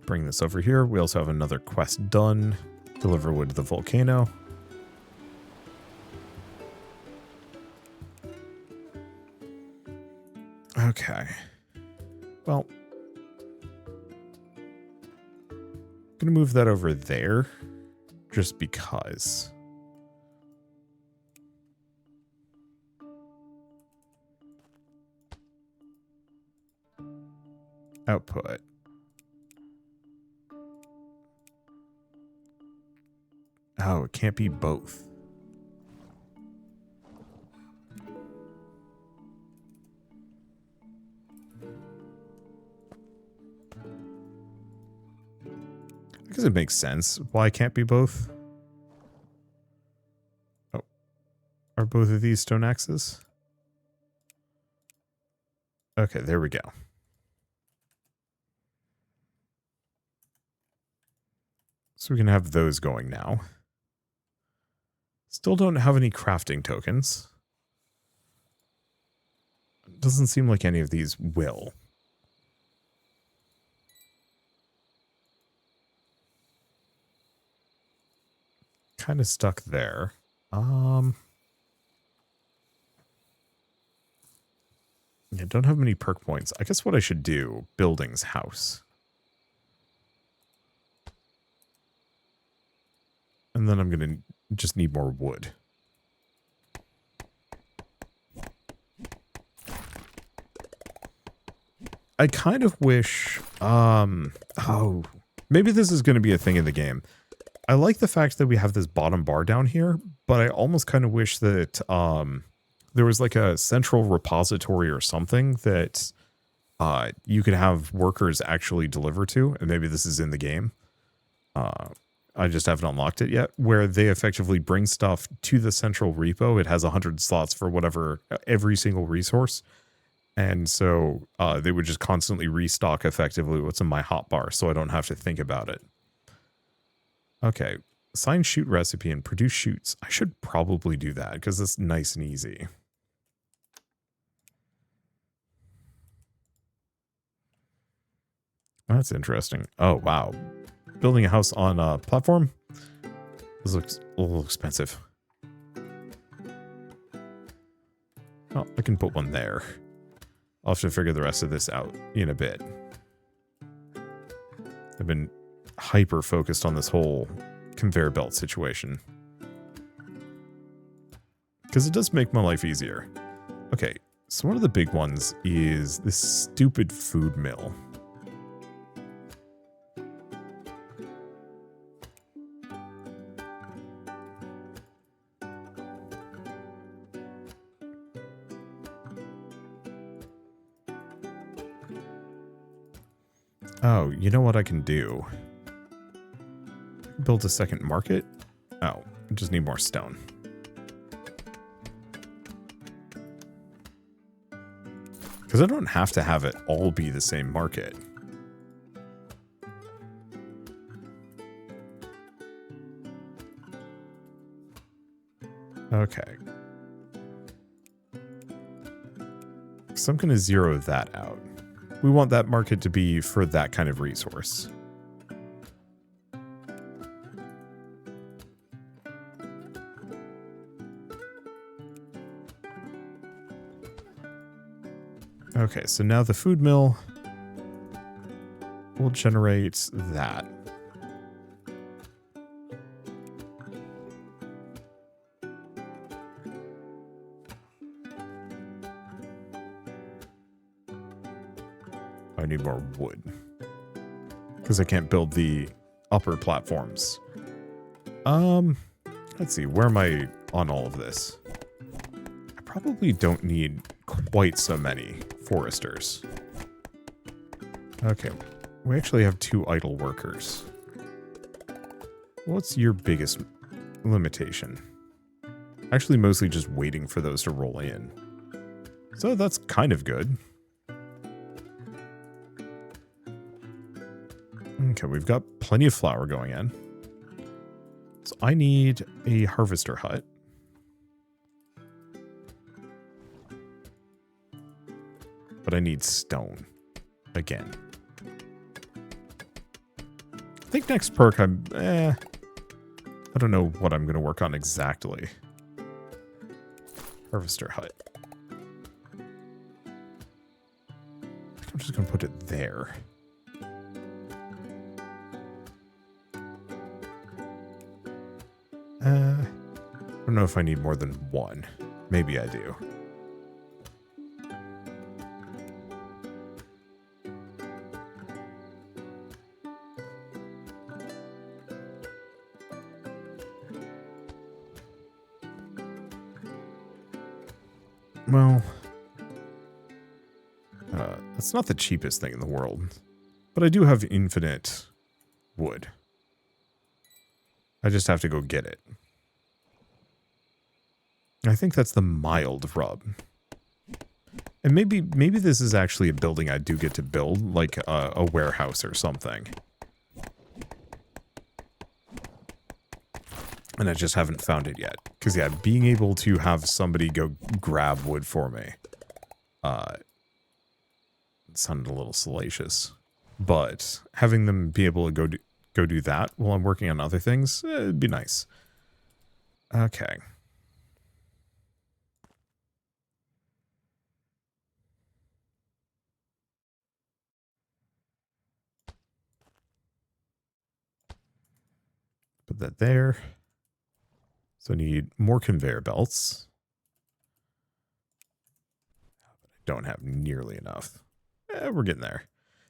Bring this over here. We also have another quest done. Deliver wood to the volcano. Okay. Well, I'm going to move that over there just because. Output. Oh, it can't be both. I guess it makes sense why it can't be both. Oh. Are both of these stone axes? Okay, there we go. So we can have those going now. Still don't have any crafting tokens. Doesn't seem like any of these will. Kind of stuck there. Yeah, don't have many perk points. I guess what I should do, buildings house. And then I'm going to just need more wood. I kind of wish, oh, maybe this is going to be a thing in the game. I like the fact that we have this bottom bar down here, but I almost kind of wish that, there was like a central repository or something that, you could have workers actually deliver to, and maybe this is in the game. I just haven't unlocked it yet, where they effectively bring stuff to the central repo. It has 100 slots for whatever, every single resource. And so they would just constantly restock effectively what's in my hotbar, so I don't have to think about it. Okay, assign shoot recipe and produce shoots. I should probably do that because it's nice and easy. That's interesting. Oh, wow. Building a house on a platform? This looks a little expensive. Oh, I can put one there. I'll have to figure the rest of this out in a bit. I've been hyper focused on this whole conveyor belt situation. Because it does make my life easier. Okay, so one of the big ones is this stupid food mill. Oh, you know what I can do? Build a second market? Oh, I just need more stone. Because I don't have to have it all be the same market. Okay. So I'm going to zero that out. We want that market to be for that kind of resource. Okay, so now the food mill will generate that. I need more wood because I can't build the upper platforms. Let's see, where am I on all of this? I probably don't need quite so many foresters. Okay, we actually have 2 idle workers. What's your biggest limitation? Actually, mostly just waiting for those to roll in. So that's kind of good. Okay, we've got plenty of flour going in. So I need a harvester hut. But I need stone. Again. I think next perk I don't know what I'm going to work on exactly. Harvester hut. I'm just going to put it there. I don't know if I need more than one. Maybe I do. Well, that's not the cheapest thing in the world, but I do have infinite wood. I just have to go get it. I think that's the mild rub. And maybe this is actually a building I do get to build, like a warehouse or something. And I just haven't found it yet. Because, yeah, being able to have somebody go grab wood for me. It sounded a little salacious. But having them be able to go do that while I'm working on other things, it'd be nice. Okay. Put that there. So I need more conveyor belts. But I don't have nearly enough. We're getting there.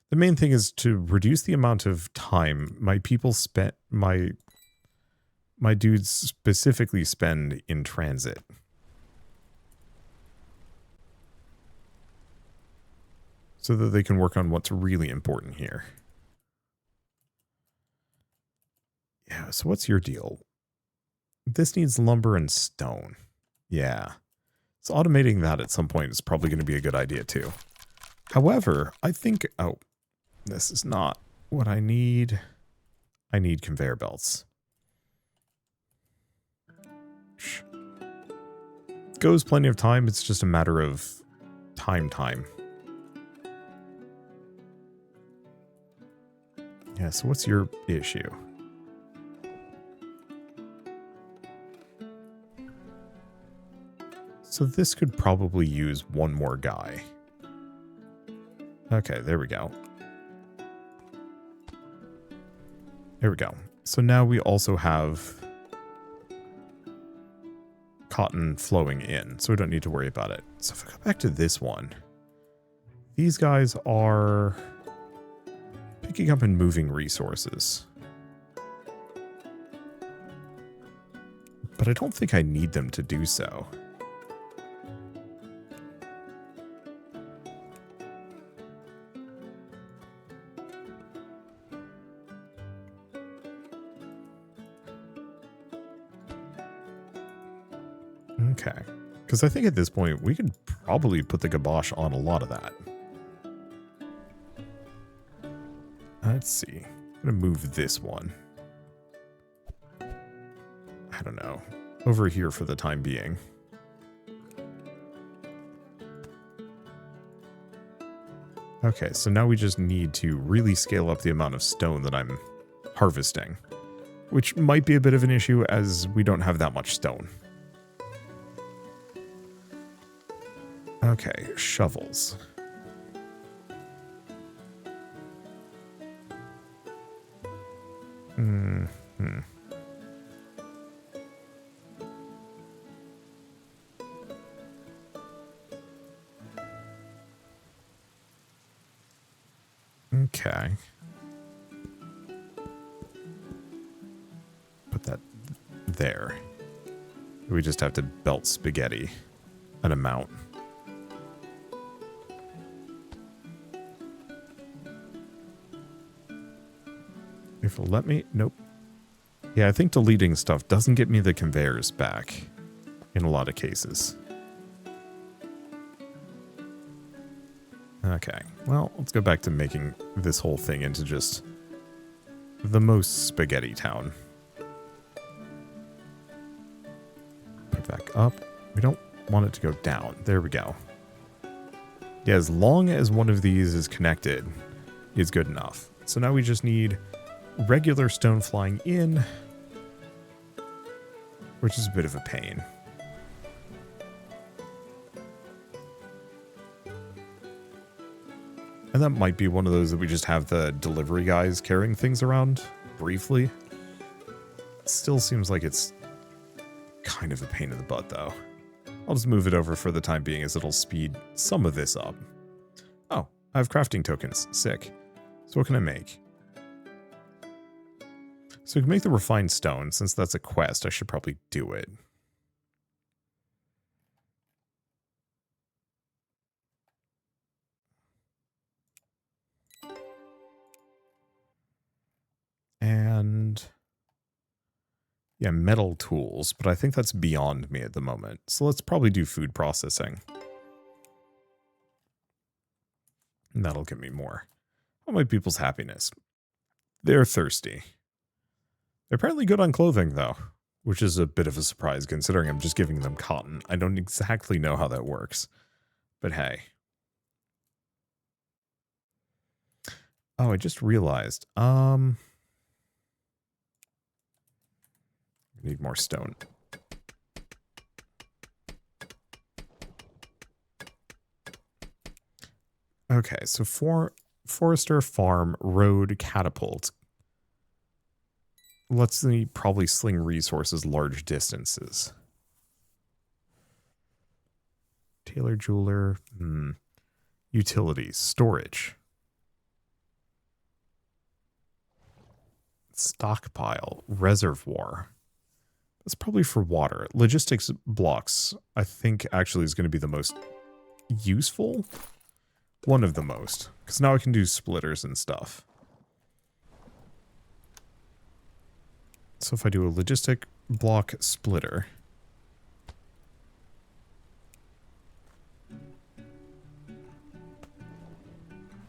The main thing is to reduce the amount of time my people spent, my dudes specifically spend in transit. So that they can work on what's really important here. Yeah, so what's your deal? This needs lumber and stone. Yeah. So automating that at some point is probably going to be a good idea too. However, I think... Oh, this is not what I need. I need conveyor belts. It goes plenty of time. It's just a matter of time. Yeah, so what's your issue? So this could probably use one more guy. Okay, there we go. There we go. So now we also have cotton flowing in, so we don't need to worry about it. So if I go back to this one, these guys are picking up and moving resources. But I don't think I need them to do so. Okay, because I think at this point we could probably put the kibosh on a lot of that. Let's see. I'm going to move this one. I don't know. Over here for the time being. Okay, so now we just need to really scale up the amount of stone that I'm harvesting. Which might be a bit of an issue as we don't have that much stone. Okay, shovels. Okay. Put that there. We just have to belt spaghetti an amount. If it'll let me... Nope. Yeah, I think deleting stuff doesn't get me the conveyors back in a lot of cases. Okay, well, let's go back to making this whole thing into just the most spaghetti town. Put it back up. We don't want it to go down. There we go. Yeah, as long as one of these is connected, it's good enough. So now we just need regular stone flying in, which is a bit of a pain. And that might be one of those that we just have the delivery guys carrying things around briefly. It still seems like it's kind of a pain in the butt, though. I'll just move it over for the time being as it'll speed some of this up. Oh, I have crafting tokens. Sick. So what can I make? So we can make the refined stone. Since that's a quest, I should probably do it. And yeah, metal tools, but I think that's beyond me at the moment. So let's probably do food processing. And that'll give me more. Oh, my people's happiness. They're thirsty. They're apparently good on clothing, though, which is a bit of a surprise considering I'm just giving them cotton. I don't exactly know how that works, but hey. Oh, I just realized. Need more stone. Okay, so Forester Farm Road Catapult lets me probably sling resources large distances. Tailor Jeweler, utilities, storage. Stockpile, reservoir. That's probably for water. Logistics blocks, I think, actually is going to be the most useful. One of the most. Because now I can do splitters and stuff. So if I do a logistic block splitter.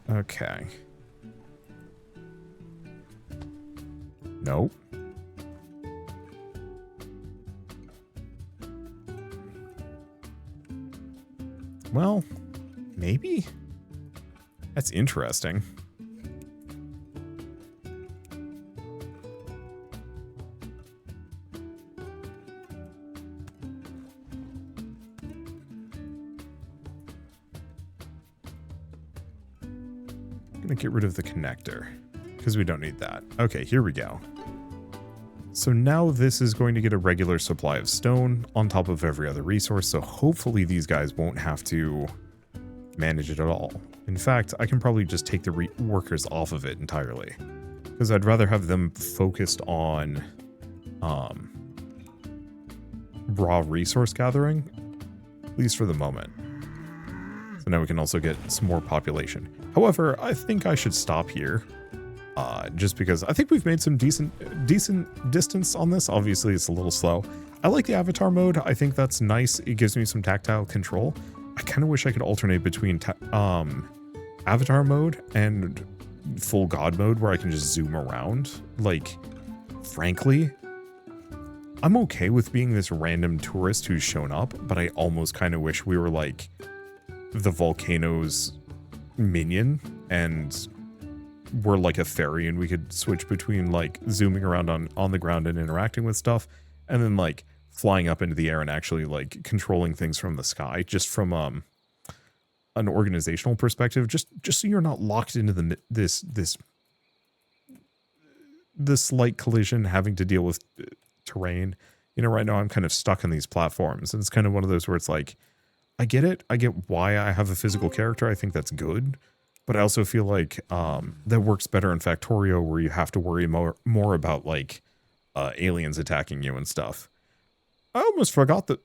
Okay. Nope. Well, maybe? That's interesting. I'm going to get rid of the connector because we don't need that. Okay, here we go. So now this is going to get a regular supply of stone on top of every other resource, so hopefully these guys won't have to manage it at all. In fact, I can probably just take the workers off of it entirely, because I'd rather have them focused on raw resource gathering, at least for the moment. So now we can also get some more population. However, I think I should stop here. Just because I think we've made some decent distance on this. Obviously, it's a little slow. I like the avatar mode. I think that's nice. It gives me some tactile control. I kind of wish I could alternate between avatar mode and full god mode where I can just zoom around. Like, frankly, I'm okay with being this random tourist who's shown up, but I almost kind of wish we were like the Volcano's minion and we're like a fairy and we could switch between like zooming around on the ground and interacting with stuff and then like flying up into the air and actually like controlling things from the sky, just from an organizational perspective, just so you're not locked into this slight collision having to deal with terrain. You know, right now I'm kind of stuck on these platforms and it's kind of one of those where it's like, I get it. I get why I have a physical character. I think that's good. But I also feel like that works better in Factorio where you have to worry more about like aliens attacking you and stuff. I almost forgot the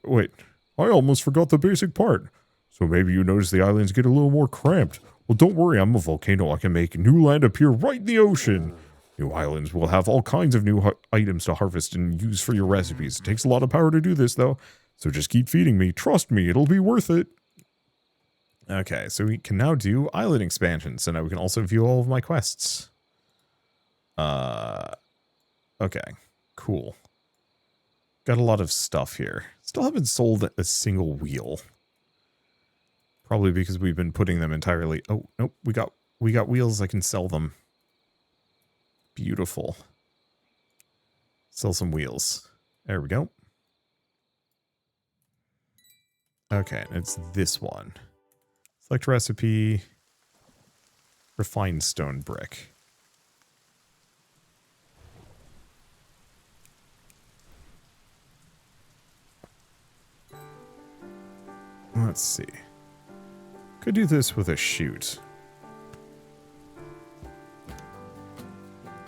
basic part. So maybe you notice the islands get a little more cramped. Well, don't worry, I'm a volcano. I can make new land appear right in the ocean. New islands will have all kinds of new items to harvest and use for your recipes. It takes a lot of power to do this, though. So just keep feeding me. Trust me, it'll be worth it. Okay, so we can now do island expansion. So now we can also view all of my quests. Okay, cool. Got a lot of stuff here. Still haven't sold a single wheel. Probably because we've been putting them entirely... Oh, nope, we got wheels. I can sell them. Beautiful. Sell some wheels. There we go. Okay, it's this one. Select recipe. Refined stone brick. Let's see. Could do this with a chute.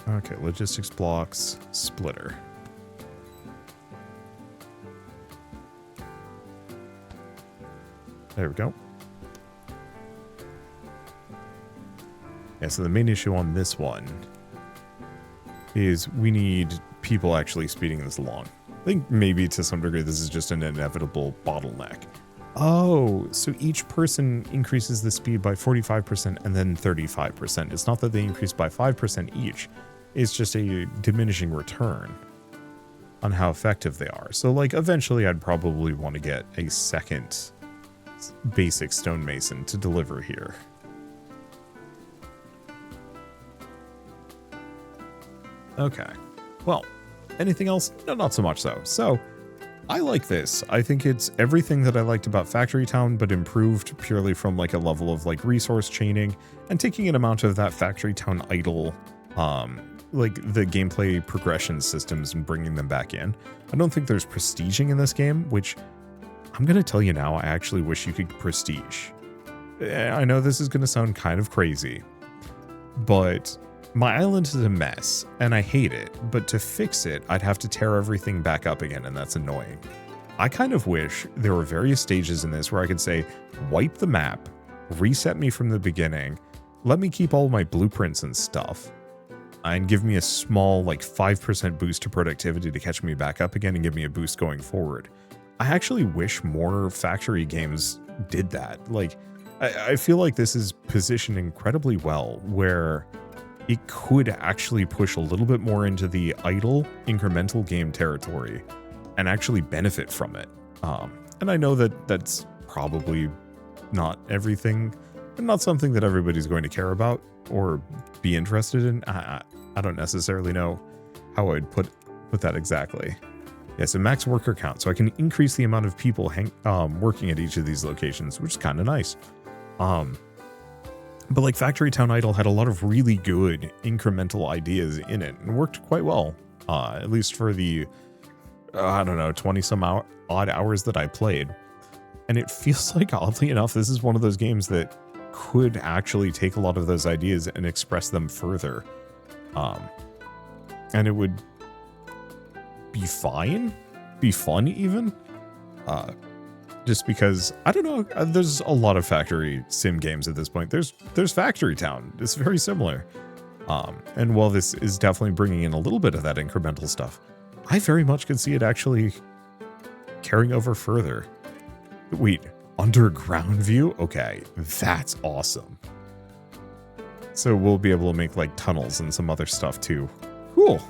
Okay, logistics blocks, splitter. There we go. Yeah, so the main issue on this one is we need people actually speeding this along. I think maybe to some degree this is just an inevitable bottleneck. Oh, so each person increases the speed by 45% and then 35%. It's not that they increase by 5% each. It's just a diminishing return on how effective they are. So, like, eventually I'd probably want to get a second basic stonemason to deliver here. Okay. Well, anything else? No, not so much so. So, I like this. I think it's everything that I liked about Factory Town, but improved purely from like a level of like resource chaining and taking an amount of that Factory Town idle, like the gameplay progression systems and bringing them back in. I don't think there's prestiging in this game, which I'm going to tell you now, I actually wish you could prestige. I know this is going to sound kind of crazy, but my island is a mess, and I hate it, but to fix it, I'd have to tear everything back up again, and that's annoying. I kind of wish there were various stages in this where I could say, wipe the map, reset me from the beginning, let me keep all my blueprints and stuff, and give me a small, like, 5% boost to productivity to catch me back up again and give me a boost going forward. I actually wish more factory games did that. Like, I feel like this is positioned incredibly well, where it could actually push a little bit more into the idle, incremental game territory and actually benefit from it. And I know that that's probably not everything, and not something that everybody's going to care about or be interested in. I don't necessarily know how I'd put that exactly. Yeah, so max worker count. So I can increase the amount of people working at each of these locations, which is kind of nice. But like Factory Town Idle had a lot of really good incremental ideas in it and worked quite well, at least for the, I don't know, 20 some odd hours that I played. And it feels like, oddly enough, this is one of those games that could actually take a lot of those ideas and express them further. And it would be fine, be fun even. Just because, I don't know, there's a lot of factory sim games at this point. There's Factory Town. It's very similar. And while this is definitely bringing in a little bit of that incremental stuff, I very much could see it actually carrying over further. Wait, underground view? Okay, that's awesome. So we'll be able to make like tunnels and some other stuff too. Cool.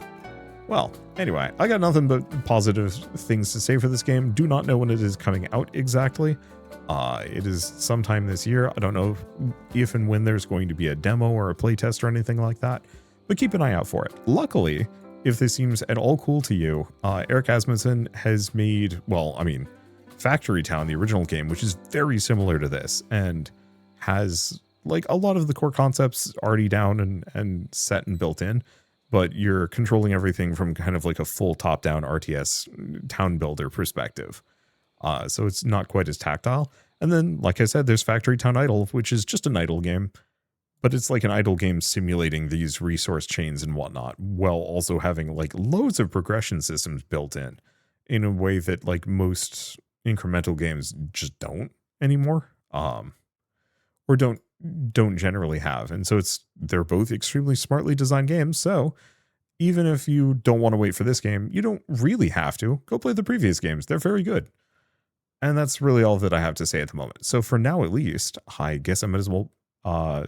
Well, anyway, I got nothing but positive things to say for this game. Do not know when it is coming out exactly. It is sometime this year. I don't know if and when there's going to be a demo or a playtest or anything like that, but keep an eye out for it. Luckily, if this seems at all cool to you, Eric Asmussen has made, well, I mean, Factory Town, the original game, which is very similar to this and has like a lot of the core concepts already down and set and built in. But you're controlling everything from kind of like a full top-down RTS town builder perspective. So it's not quite as tactile. And then, like I said, there's Factory Town Idle, which is just an idle game. But it's like an idle game simulating these resource chains and whatnot, while also having like loads of progression systems built in a way that like most incremental games just don't anymore. Or don't generally have. And so they're both extremely smartly designed games. So even if you don't want to wait for this game, you don't really have to. Go play the previous games. They're very good. And that's really all that I have to say at the moment. So for now, at least, I guess I might as well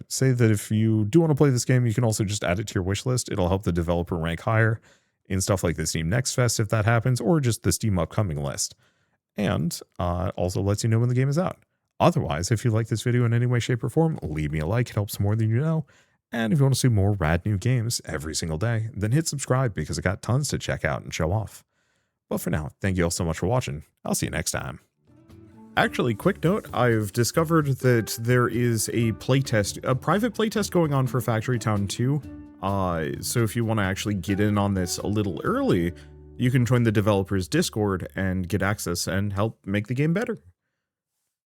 say that if you do want to play this game, you can also just add it to your wish list. It'll help the developer rank higher in stuff like the Steam Next Fest if that happens, or just the Steam upcoming list. And also lets you know when the game is out. Otherwise, if you like this video in any way, shape, or form, leave me a like. It helps more than you know. And if you want to see more rad new games every single day, then hit subscribe because I got tons to check out and show off. But for now, thank you all so much for watching. I'll see you next time. Actually, quick note, I've discovered that there is a private playtest going on for Factory Town 2. So if you want to actually get in on this a little early, you can join the developers Discord and get access and help make the game better.